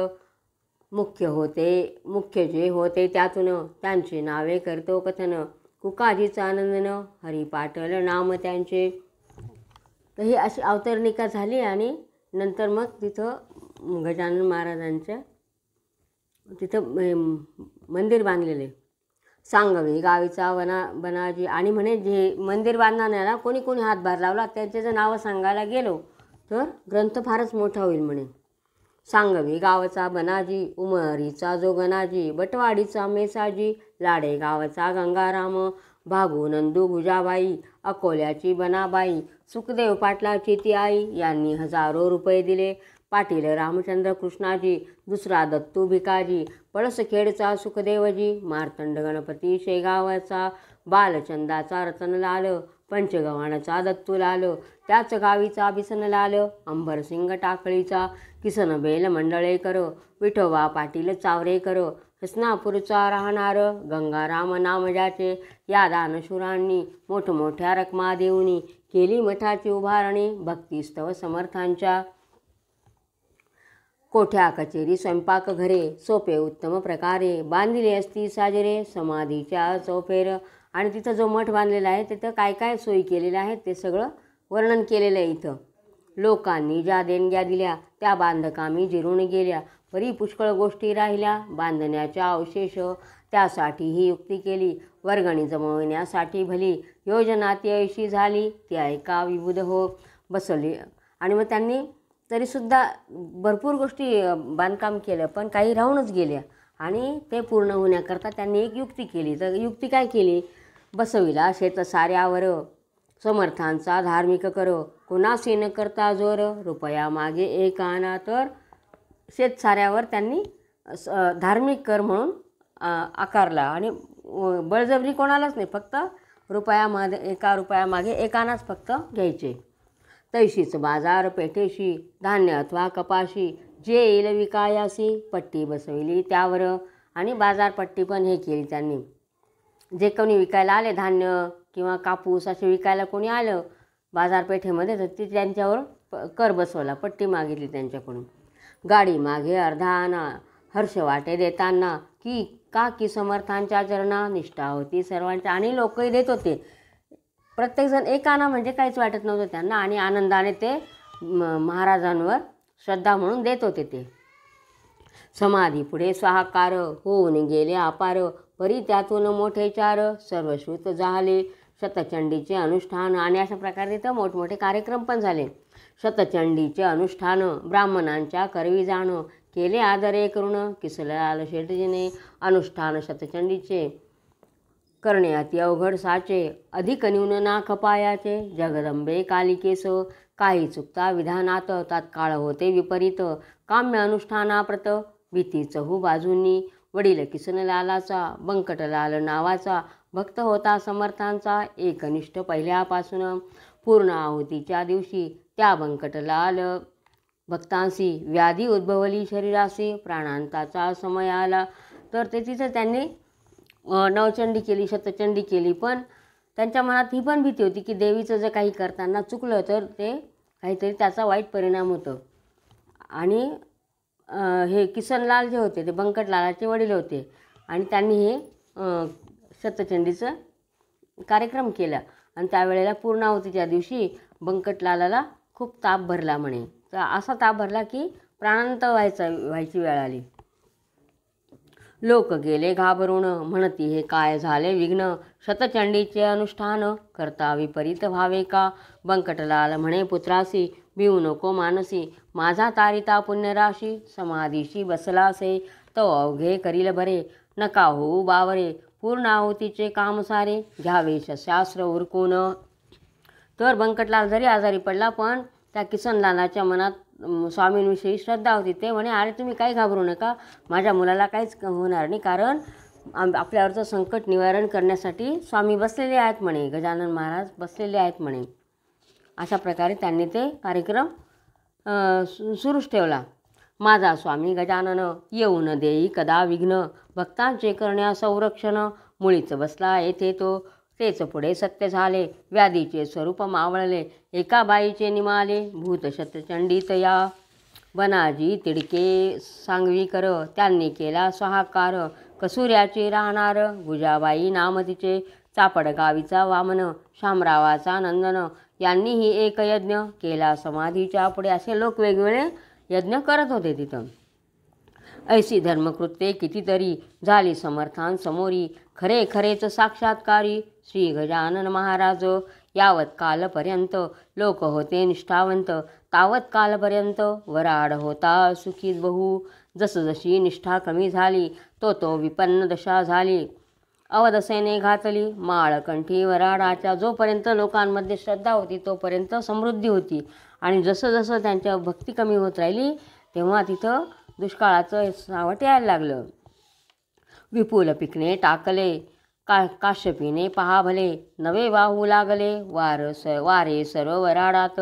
मुख्य जे होते त्यातून, त्यांची नावे करतो कथन, कुकाजीचा आनंदन, हरी पाटल नाम त्यांचे. तर ही अशी अवतरणिका झाली आणि नंतर मग तिथं गजानन महाराजांच्या तिथं मंदिर बांधलेले, सांगवी गावीचा बनाजी, आणि म्हणे जे मंदिर बांधणाऱ्याला कोणी कोणी हातभार लावला त्यांचे जर नावं सांगायला गेलो तर ग्रंथ फारच मोठा होईल म्हणे. सांगवी गावचा बनाजी, उमरीचा जो गणाजी, बटवाडीचा मेसाजी, लाडे गावचा गंगाराम, भागू नंदू भुजाबाई, अकोल्याची बनाबाई, सुखदेव पाटलाची ती आई, यांनी हजारो रुपये दिले. पाटील रामचंद्र कृष्णाजी, दुसरा दत्तू भिकाजी, पळसखेडचा सुखदेवजी, मार्तंड गणपती शेगावचा, बालचंदाचा रतनलाल, पंचगव्हाणचा दत्तूलाल, त्याच गावीचा बिसनलाल, अंबरसिंग टाकळीचा किसनबेल मंडळेकर, विठोबा पाटील चावरेकर, हसनापूरचा राहणार गंगाराम नाम ज्याचे, या दानशूरांनी मोठमोठ्या रकमा देऊनी केली मठाची उभारणी, भक्तिस्तव समर्थांच्या. कोठ्या कचेरी स्वयंपाक घरे, सोपे उत्तम प्रकारे बांधिले असती साजरे, समाधीच्या चौफेर. आणि तिथं जो मठ बांधलेला आहे तिथं काय काय सोयी केलेल्या आहेत ते सगळं वर्णन केलेलं आहे. इथं लोकांनी ज्या देणग्या दिल्या त्या बांधकामी जिरून गेल्या, परी पुष्कळ गोष्टी राहिल्या बांधण्याच्या अवशेष, त्यासाठी ही युक्ती केली, वर्गणी जमवण्यासाठी भली योजना ती ऐशी झाली, ती ऐका विबुध हो बसली. आणि मग त्यांनी तरीसुद्धा भरपूर गोष्टी बांधकाम केलं पण काही राहूनच गेल्या, आणि ते पूर्ण होण्याकरता त्यांनी एक युक्ती केली. तर युक्ती काय केली, बसविला शेत साऱ्यावर, समर्थांचा धार्मिक कर, कोणासी न करता जोर, रुपया मागे एक आणा. तर शेतसाऱ्यावर त्यांनी धार्मिक कर म्हणून आकारला, आणि बळजबरी कोणालाच नाही, फक्त रुपयामध्ये 1 रुपयामागे 1 आणाच फक्त घ्यायचे. तैशीच बाजार पेठेशी, धान्य अथवा कपाशी, जे येईल विकायासी, पट्टी बसविली त्यावर. आणि बाजारपट्टी पण हे केली त्यांनी, जे कोणी विकायला आले धान्य किंवा कापूस असे विकायला कोणी आलं बाजारपेठेमध्ये तर ती त्यांच्यावर कर बसवला, पट्टी मागितली त्यांच्याकडून. गाडी मागे अर्धा आणा, हर्ष वाटे देताना, की समर्थांच्या चरणा निष्ठा होती सर्वांच्या. आणि लोकही देत होते, प्रत्येकजण एक आणा म्हणजे काहीच वाटत नव्हतं त्यांना, आणि आनंदाने ते महाराजांवर श्रद्धा म्हणून देत होते ते. समाधी पुढे स्वाहाकार, होऊन गेले अपार, परी त्यातून मोठे चार, सर्वश्रुत झाले शतचंडीचे अनुष्ठान. आणि अशा प्रकारे तिथं मोठमोठे कार्यक्रम पण झाले. शतचंडीचे अनुष्ठान, ब्राह्मणांच्या करवी जाणं, केले आदरे करून किसलाल शेठजीने. अनुष्ठान शतचंडीचे करणे अति अवघड साचे, अधिक न्यून ना खपायाचे, जगदंबे कालिकेस. काही चुकता विधानात, तात्काळ होते विपरीत, काम्य अनुष्ठानाप्रत, भीती चहू बाजूंनी. वडील किसनलालाचा, बंकटलाल नावाचा भक्त होता समर्थांचा, एकनिष्ठ पहिल्यापासून. पूर्ण आहुतीच्या दिवशी त्या बंकटलाल भक्तांसी, व्याधी उद्भवली शरीरासी, प्राणांताचा समय आला. तर ते तिथं त्यांनी नवचंडी केली, शतचंडी केली, पण त्यांच्या मनात ही पण भीती होती की देवीचं जर काही करताना चुकलं तर ते काहीतरी त्याचा वाईट परिणाम होतो. आणि हे किसनलाल जे होते ते बंकटलालाचे वडील होते, आणि त्यांनी हे शतचंडीचं कार्यक्रम केला. आणि त्यावेळेला पूर्णाहुतीच्या दिवशी बंकटलालाला खूप ताप भरला म्हणे. तर असा ताप भरला की प्राणांत व्हायची वेळ आली. लोक गेले घाबरून, म्हणती हे काय झाले विघ्न, शतचंडीचे अनुष्ठान करता विपरीत व्हावे का. बंकटलाल म्हणे पुत्रासी, भिवू नको मानसी, माझा तारिता पुण्यराशी, समाधीशी बसलासे तो अवघे करील बरे, नका होऊ बावरे, पूर्ण आहुतीचे काम सारे, घ्यावे शास्त्र उरकून. तर बंकटलाल जरी आजारी पडला पण त्या किसनलालाच्या मनात स्वामींविषयी श्रद्धा होती. ते म्हणे अरे तुम्ही काही घाबरू नका, माझ्या मुलाला काहीच होणार नाही, कारण आपल्यावरचं संकट निवारण करण्यासाठी स्वामी बसलेले आहेत म्हणे, गजानन महाराज बसलेले आहेत म्हणे. अशा प्रकारे त्यांनी ते कार्यक्रम सुरूच ठेवला. माझा स्वामी गजानन, येऊन देई कदा विघ्न, भक्तांचे करण्या संरक्षण, मुळीच बसला येथे तो, तेच पुढे सत्य झाले, व्याधीचे स्वरूप मावळले, एका बाईचे निमाले, भूत शतचंडीत या. बनाजी तिडके सांगवी कर, त्यांनी केला स्वाहाकार, कसुऱ्याचे राहणार, गुजाबाई नाम तिचे, चापड गावीचा वामन, शामरावाचा नंदन, यांनीही एक यज्ञ केला समाधीच्या पुढे. असे लोक वेगवेगळे यज्ञ करत होते तिथं. ऐशी धर्मकृत्ये कितीतरी झाली समर्थांसमोरी, खरे खरेच साक्षात्कारी श्री गजानन महाराज. यावत कालपर्यंत लोक होते निष्ठावंत, तावत कालपर्यंत वराड होता सुखी बहु. जसजशी निष्ठा कमी झाली तो विपन्न दशा झाली, अवदसेने घातली माळ कंठी वराडाच्या. जोपर्यंत लोकांमध्ये श्रद्धा होती तोपर्यंत समृद्धी होती, आणि जसं जसं त्यांच्या भक्ती कमी होत राहिली तेव्हा तिथं दुष्काळाचं सावट यायला लागलं. विपुल पिकणे टाकले, काश्यपीने पहा भले, नवे वाहू लागले वारे सर्व वराडात.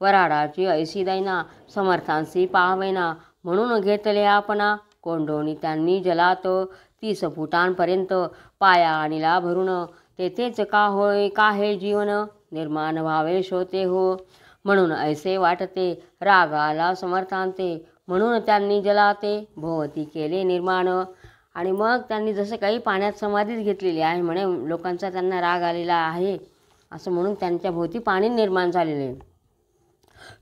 वराडाची ऐसी दैना, समर्थांसी पाहावेना, म्हणून घेतले आपणा, कोंडोणी त्यांनी जलात. 30 फुटांपर्यंत पाया आणिला भरून, तेथेच का होय का हे जीवन, निर्माण व्हावे शोते हो. म्हणून ऐसे वाटते, राग आला समर्थांते, म्हणून त्यांनी जलाते भोवती केले निर्माण. आणि मग त्यांनी जसं काही पाण्यात समाधीच घेतलेली आहे म्हणे, लोकांचा त्यांना राग आलेला आहे असं म्हणून त्यांच्या भोवती पाणी निर्माण झालेले.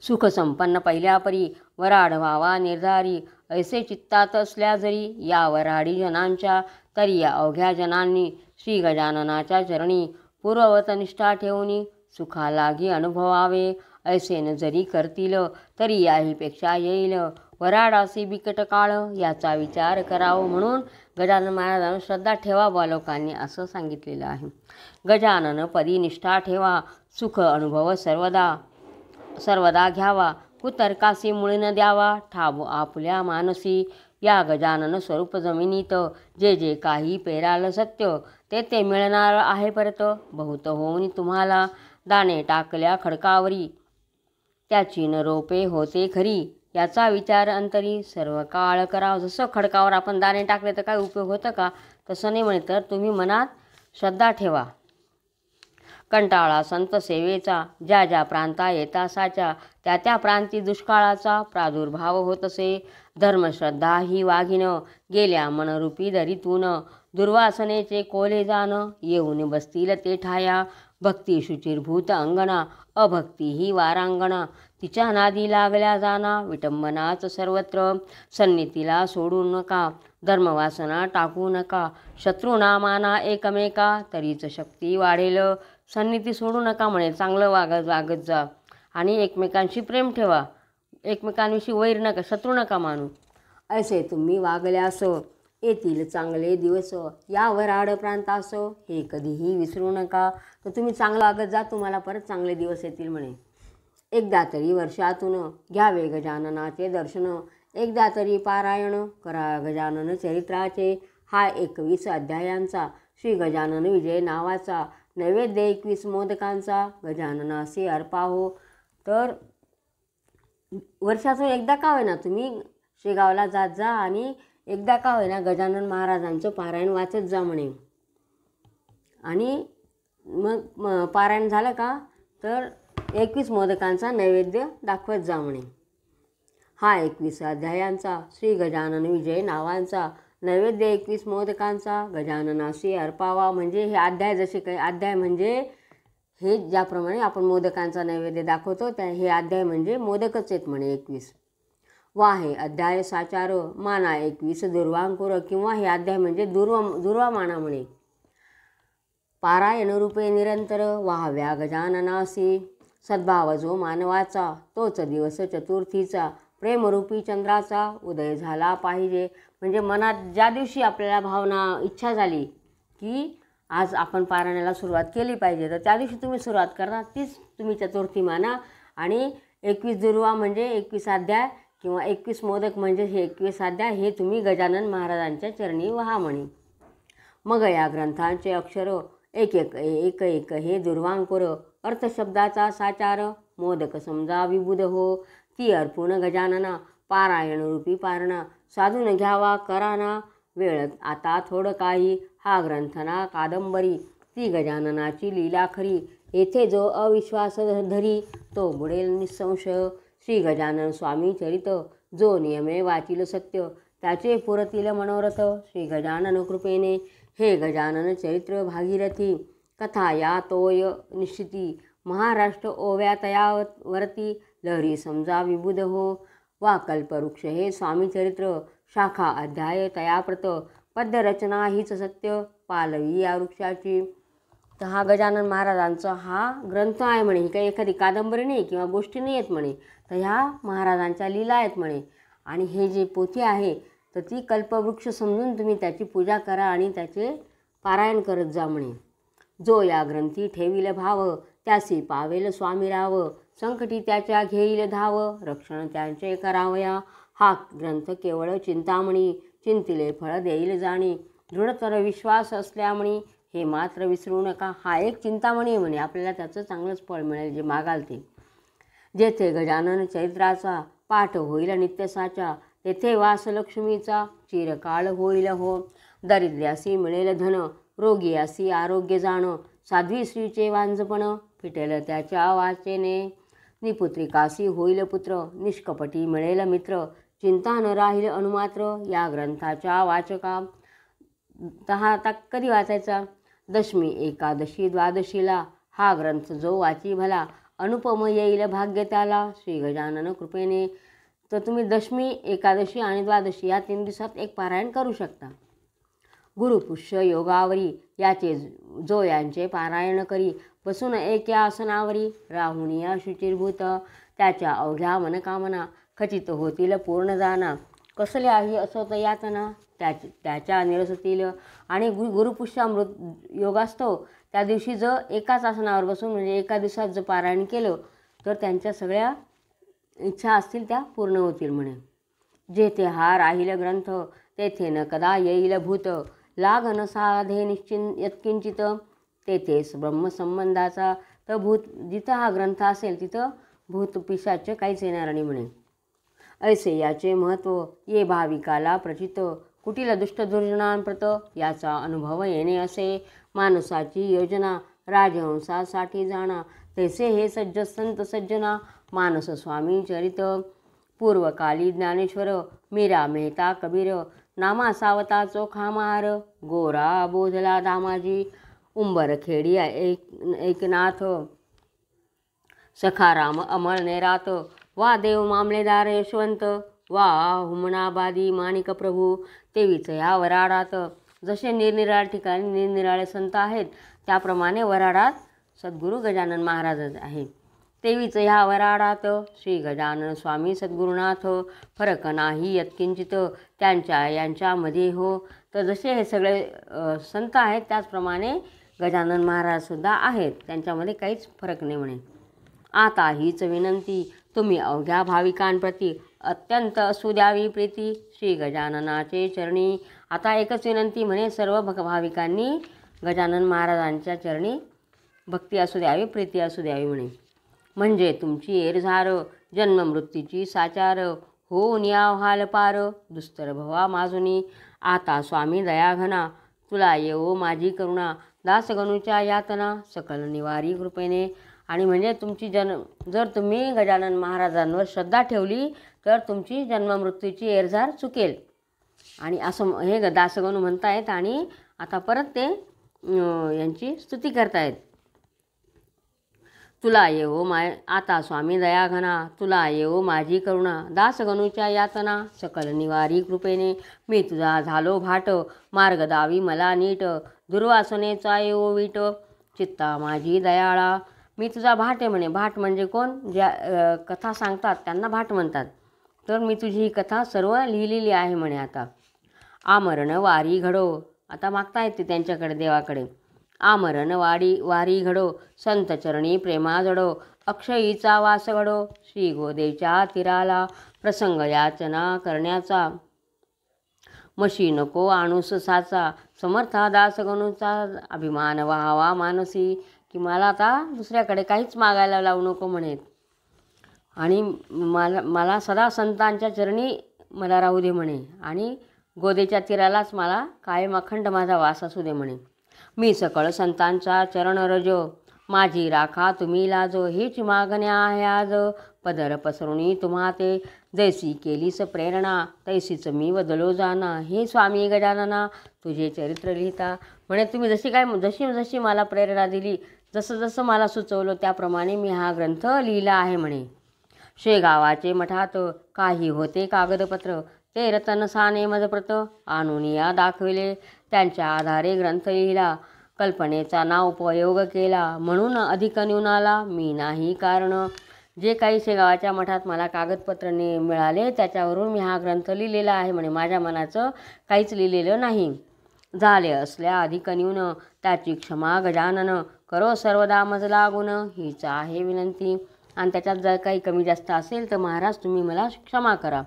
सुख संपन्न पहिल्या परी, वराड व्हावा निर्धारी, ऐसे चित्तात असल्या जरी, या वराडी जनांच्या, तरी या अवघ्या जनांनी श्री गजाननाच्या चरणी पूर्ववत निष्ठा ठेवून सुखा लागी अनुभवावे. ऐसेन जरी करतील तरी याहीपेक्षा येईल, वराडासी बिकट काळ, याचा विचार करावा. म्हणून गजानन महाराजांना श्रद्धा ठेवा लोकांनी असं सांगितलेलं आहे. गजानन पदी निष्ठा ठेवा, सुख अनुभव सर्वदा घ्यावा, कुतर्कासी मुळी न द्यावा, ठाव आपुल्या मानसी. या गजानन स्वरूप जमिनीत, जे जे काही पेराल सत्य, ते मिळणार आहे परत. बहुत होऊन तुम्हाला दाणे टाकल्या खडकावरी, त्याची न रोपे होते खरी, याचा विचार अंतरी सर्व काळ करा. जसं खडकावर आपण दाणे टाकले तर काय उपयोग होतं का, तसं नाही म्हणे, तर तुम्ही मनात श्रद्धा ठेवा. कंटाळा संत सेवेचा, ज्या ज्या प्रांता येता साचा, त्या त्या प्रांती दुष्काळाचा प्रादुर्भाव होत असे. धर्मश्रद्धा ही वाघिण, गेल्या मनरूपी दरीतून, दुर्वासनेचे कोले जाण, येऊन बसतील ते ठाया. भक्ती शुचिरभूत अंगणा, अभक्ती ही वारांगणा, तिच्या नादी लागल्या जाना, विटंबनाच सर्वत्र. सन्नितीला सोडू नका, धर्मवासना टाकू नका, शत्रुना माना एकमेका, तरीच शक्ती वाढेल. सन्निती सोडू नका म्हणे, चांगलं वागत जा आणि एकमेकांशी प्रेम ठेवा, एकमेकांविषयी वैर नका, शत्रू नका मानू. असे तुम्ही वागल्यास येतील चांगले दिवस, यावर आड प्रांतास हे कधीही विसरू नका. तर तुम्ही चांगलं वागत जा, तुम्हाला परत चांगले दिवस येतील म्हणे. एकदा तरी वर्षातून घ्यावे गजाननाचे दर्शन, एकदा तरी पारायण करा गजानन चरित्राचे. हा 21 अध्यायांचा श्री गजानन विजय नावाचा नैवेद्य 21 मोदकांचा गजाननासी अर्पाहो. तर वर्षातून एकदा का होईना तुम्ही शेगावला जात जा आणि एकदा का होईना गजानन महाराजांचं पारायण वाचत जा म्हणे. आणि मग पारायण झालं का तर 21 मोदकांचा नैवेद्य दाखवत जा म्हणे. हा 21 अध्यायांचा श्री गजानन विजय नावांचा नैवेद्य 21 मोदकांचा गजाननाशी अर्पावा. म्हणजे हे अध्याय जसे काही अध्याय म्हणजे हे ज्याप्रमाणे आपण मोदकांचा नैवेद्य दाखवतो त्या हे अध्याय म्हणजे मोदकच आहेत म्हणे 21. वा हे अध्याय साचार माना 21 दुर्वांकुर, किंवा हे अध्याय म्हणजे दुर्वा माना म्हणे. पारायण रूपे निरंतर वाहव्या गजाननासी, सद्भाव जो मानवाचा तोच दिवस चतुर्थीचा, प्रेमरूपी चंद्राचा उदय झाला पाहिजे. म्हणजे मनात ज्या दिवशी आपल्याला भावना इच्छा झाली की आज आपण पारायणाला सुरुवात केली पाहिजे, तर त्या दिवशी तुम्ही सुरुवात करा, तीच तुम्ही चतुर्थी माना. आणि 21 दुर्वा म्हणजे 21 अध्याय किंवा 21 मोदक म्हणजे हे 21 अध्याय हे तुम्ही गजानन महाराजांच्या चरणी वहा म्हणे. मग या ग्रंथांचे अक्षर एक एक हे दुर्वांकुर, अर्थशब्दाचा साचार, मोदक समजा विबुध हो, ती अर्पून गजानना, पारायण रूपी पारणा, साधून घ्यावा कराना, वेळ आता थोडं काही, हा ग्रंथना कादंबरी, ती गजाननाची लीला खरी, येथे जो अविश्वास धरी, तो बुडेल निसंशय. श्री गजानन स्वामी चरित, जो नियमे वाचिल सत्य, त्याचे पुरतील मनोरथ, श्री गजानन कृपेने. हे गजानन चरित्र भागीरथी, कथा या तोय निश्चिती, महाराष्ट्र ओव्या तयावरती, लहरी समजा विबुध हो. वा कल्पवृक्ष हे स्वामी चरित्र, शाखा अध्याय तयाप्रत, पद्यरचना हीच सत्य, पालवी या वृक्षाची. तर हा गजानन महाराजांचा हा ग्रंथ आहे म्हणे. ही काही एखादी कादंबरी नाही किंवा गोष्टी नाही आहेत म्हणे, तर ह्या महाराजांच्या लीला आहेत म्हणे. आणि हे जे पोथी आहे तर ती कल्पवृक्ष समजून तुम्ही त्याची पूजा करा आणि त्याचे पारायण करत जा म्हणे. जो या ग्रंथी ठेवील भाव, त्यासी पावेल स्वामी राव, संकटी त्याच्या घेईल धाव, रक्षण त्यांचे करावया. हा ग्रंथ केवळ चिंतामणी, चिंतिले फळ देईल जाणी, दृढतर विश्वास असल्यामणी, हे मात्र विसरू नका. हा एक चिंतामणी म्हणे, आपल्याला त्याचं चांगलंच फळ मिळेल जे मागाल ते. जेथे गजानन चरित्राचा पाठ होईल नित्यसाचा, तेथे वास लक्ष्मीचा चिरकाळ होईल हो. दारिद्र्यासी मिळेल धन, रोगियासी आरोग्य जाण, साध्वी स्त्रीचे वांझपण फिटेल त्याच्या वाचेने, निपुत्रिकासी होईल पुत्र, निष्कपटी मिळेल मित्र, चिंता न राहील अनुमात्र. या ग्रंथाच्या वाचका आता कधी वाचायचा? दशमी एकादशी द्वादशीला. हा ग्रंथ जो वाची भला, अनुपम येईल भाग्य त्याला, श्री गजानन कृपेने. तर तुम्ही दशमी एकादशी आणि द्वादशी या 3 दिवसात एक पारायण करू शकता. गुरुपुष्य योगावरी, याचे जो यांचे पारायण करी, बसून एका आसनावरी, राहुनिया शुचिरभूत, त्याच्या अवघ्या मनकामना खचित होतील पूर्ण जाना, कसल्याही असत यातना त्याच्या निरसतील. आणि गुरुपुष्यामृत योग असतो त्या दिवशी जर एकाच आसनावर बसून म्हणजे एका दिवसात जर पारायण केलं तर त्यांच्या सगळ्या इच्छा असतील त्या पूर्ण होतील म्हणे. जेथे हा राहील ग्रंथ, तेथे न कदा येईल भूत, लाग न साधे यत्किंचित, तेथेच ब्रह्मसंबंधाचा. तर जिथं हा ग्रंथ असेल तिथं भूत पिशाच काहीच येणार नाही म्हणे. ऐसे याचे महत्त्व ये भाविकाला प्रचित, कुटील दुष्ट दुर्जनांप्रत याचा अनुभव येणे असे. माणसाची योजना राजहंसासाठी जाणा, तैसे हे सज्ज संत सज्जना, मानस स्वामी चरित, पूर्वकाली ज्ञानेश्वर, मीरा मेहता कबीर, नामा सावता चोखा मार, गोरा बोधला दामाजी, उंबरखेडी एकनाथ, सखाराम अमळ नेरात, वा देव मामलेदार यशवंत, वा हुमणाबादी माणिक प्रभू, तेवीच ह्या वराडात. जसे निरनिराळ्या ठिकाणी निरनिराळे संत आहेत त्याप्रमाणे वराडात सद्गुरू गजानन महाराज आहेत. तेवीच ह्या वराडात श्री गजानन स्वामी सद्गुरुनाथ, फरक नाही यत्किंचित त्यांच्या यांच्यामध्ये हो. तर जसे हे सगळे संत आहेत त्याचप्रमाणे गजानन महाराजसुद्धा आहेत, त्यांच्यामध्ये काहीच फरक नाही म्हणे. आता हीच विनंती तुम्ही अवघ्या भाविकांप्रती अत्यंत असू द्यावी प्रीती, श्री गजाननाचे चरणी. आता एकच विनंती म्हणे, सर्व भाविकांनी गजानन महाराजांच्या चरणी भक्ती असू द्यावी, प्रीती असू द्यावी म्हणे. म्हणजे तुमची एरझार जन्ममृत्यूची साचार, होऊन या व्हाल पार दुस्तर भवा माजुनी. आता स्वामी दयाघना, तुला येवो माझी करुणा, दासगणूच्या यातना सकल निवारी कृपेने. आणि म्हणजे तुमची जर तुम्ही गजानन महाराजांवर श्रद्धा ठेवली तर तुमची जन्ममृत्यूची एरझार चुकेल. आणि असं हे दासगणू म्हणतायत. आणि आता परत ते यांची स्तुती करतायत. तुला येवो आता स्वामी दयाघना, तुला येवो माझी करुणा, दासगणूच्या यातना सकल निवारी कृपेने. मी तुझा झालो भाट, मार्ग दावी मला नीट, दुर्वासनेचा येवो वीट, चित्ता माझी दयाळा. मी तुझा भाट आहे म्हणे. भाट म्हणजे कोण? ज्या कथा सांगतात त्यांना भाट म्हणतात. तर मी तुझी ही कथा सर्व लिहिलेली आहे म्हणे. आता आमरण वारी घडो, आता मागता येते त्यांच्याकडे देवाकडे. आमरण वारी घडो, संत चरणी प्रेमा जडो, अक्षयीचा वास घडो, श्री गोदेच्या तीराला प्रसंग याचना करण्याचा, मशी नको आणूस साचा, समर्था दासगणूचा अभिमान व्हावा मानसी. की मला आता दुसऱ्याकडे काहीच मागायला लावू नको म्हणेत. आणि मला सदा संतांच्या चरणी मला राहू दे म्हणे. आणि गोदेच्या तीरालाच मला कायम अखंड माझा वास असू दे म्हणे. मी सकळ संतांचा चरण रजो, माझी राखा तुम्ही लाजो, हीच मागण्या आहे आज, पदर पसरुणी तुम्हा ते, जैसी केलीस प्रेरणा तैसीच मी बदलो जाना, हे स्वामी गजानना तुझे चरित्र लिहिता. म्हणे तुम्ही जशी मला प्रेरणा दिली, जसं मला सुचवलं त्याप्रमाणे मी हा ग्रंथ लिहिला आहे म्हणे. शेगावाचे मठात काही होते कागदपत्र, ते रतन साने मजप्रत, आणून या दाखविले त्यांच्या आधारे ग्रंथ लिहिला, कल्पनेचा ना उपयोग केला, म्हणून अधिक न्यूनाला मी नाही कारण. जे काही शेगावाच्या मठात मला कागदपत्र मिळाले त्याच्यावरून मी हा ग्रंथ लिहिलेला आहे म्हणे. माझ्या मनाचं काहीच लिहिलेलं नाही. झाले असल्या अधिक न्यून त्याची क्षमा गजानन, करो सर्वदा मज लागून, हीच आहे विनंती. आणि त्याच्यात जर काही कमी जास्त असेल तर महाराज तुम्ही मला क्षमा करा.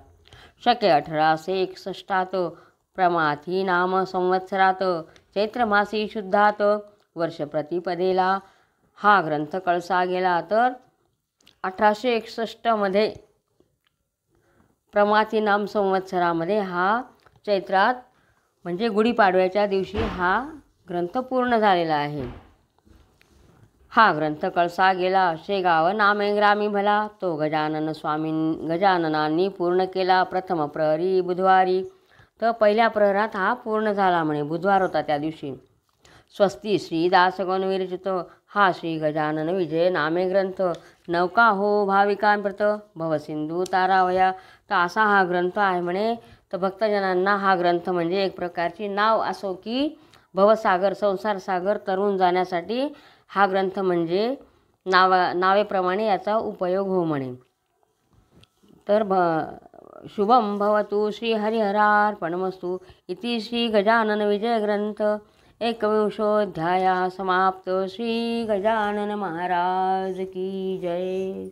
शके 1861 प्रमाथी नाम संवत्सरात, चैत्र मासी शुद्धात, वर्ष प्रतिपदेला हा ग्रंथ कळसा गेला. तर 1861 प्रमाथी नाम संवत्सरामध्ये हा चैत्रात म्हणजे गुढीपाडव्याच्या दिवशी हा ग्रंथ पूर्ण झालेला आहे. हा ग्रंथ कळसा गेला शेगाव नामे ग्रामी भला, तो गजाननांनी पूर्ण केला प्रथम प्रहरी बुधवारी. तर पहिल्या प्रहरात हा पूर्ण झाला म्हणे. बुधवार होता त्या दिवशी. स्वस्ती श्री दासगण विरचित, हा श्री गजानन विजय नामे ग्रंथ, नौका हो भाविकांप्रत भवसिंधू तारावया. तर असा हा ग्रंथ आहे म्हणे. तर भक्तजनांना हा ग्रंथ म्हणजे एक प्रकारची नाव असो की भवसागर संसार सागर तरून जाण्यासाठी हा ग्रंथ म्हणजे नावेप्रमाणे याचा उपयोग हो म्हणे. तर शुभम भवतु श्री हरिहरार्पणमस्तु इति श्री गजानन विजय ग्रंथ 21ोऽध्यायः समाप्त. श्री गजानन महाराज की जय.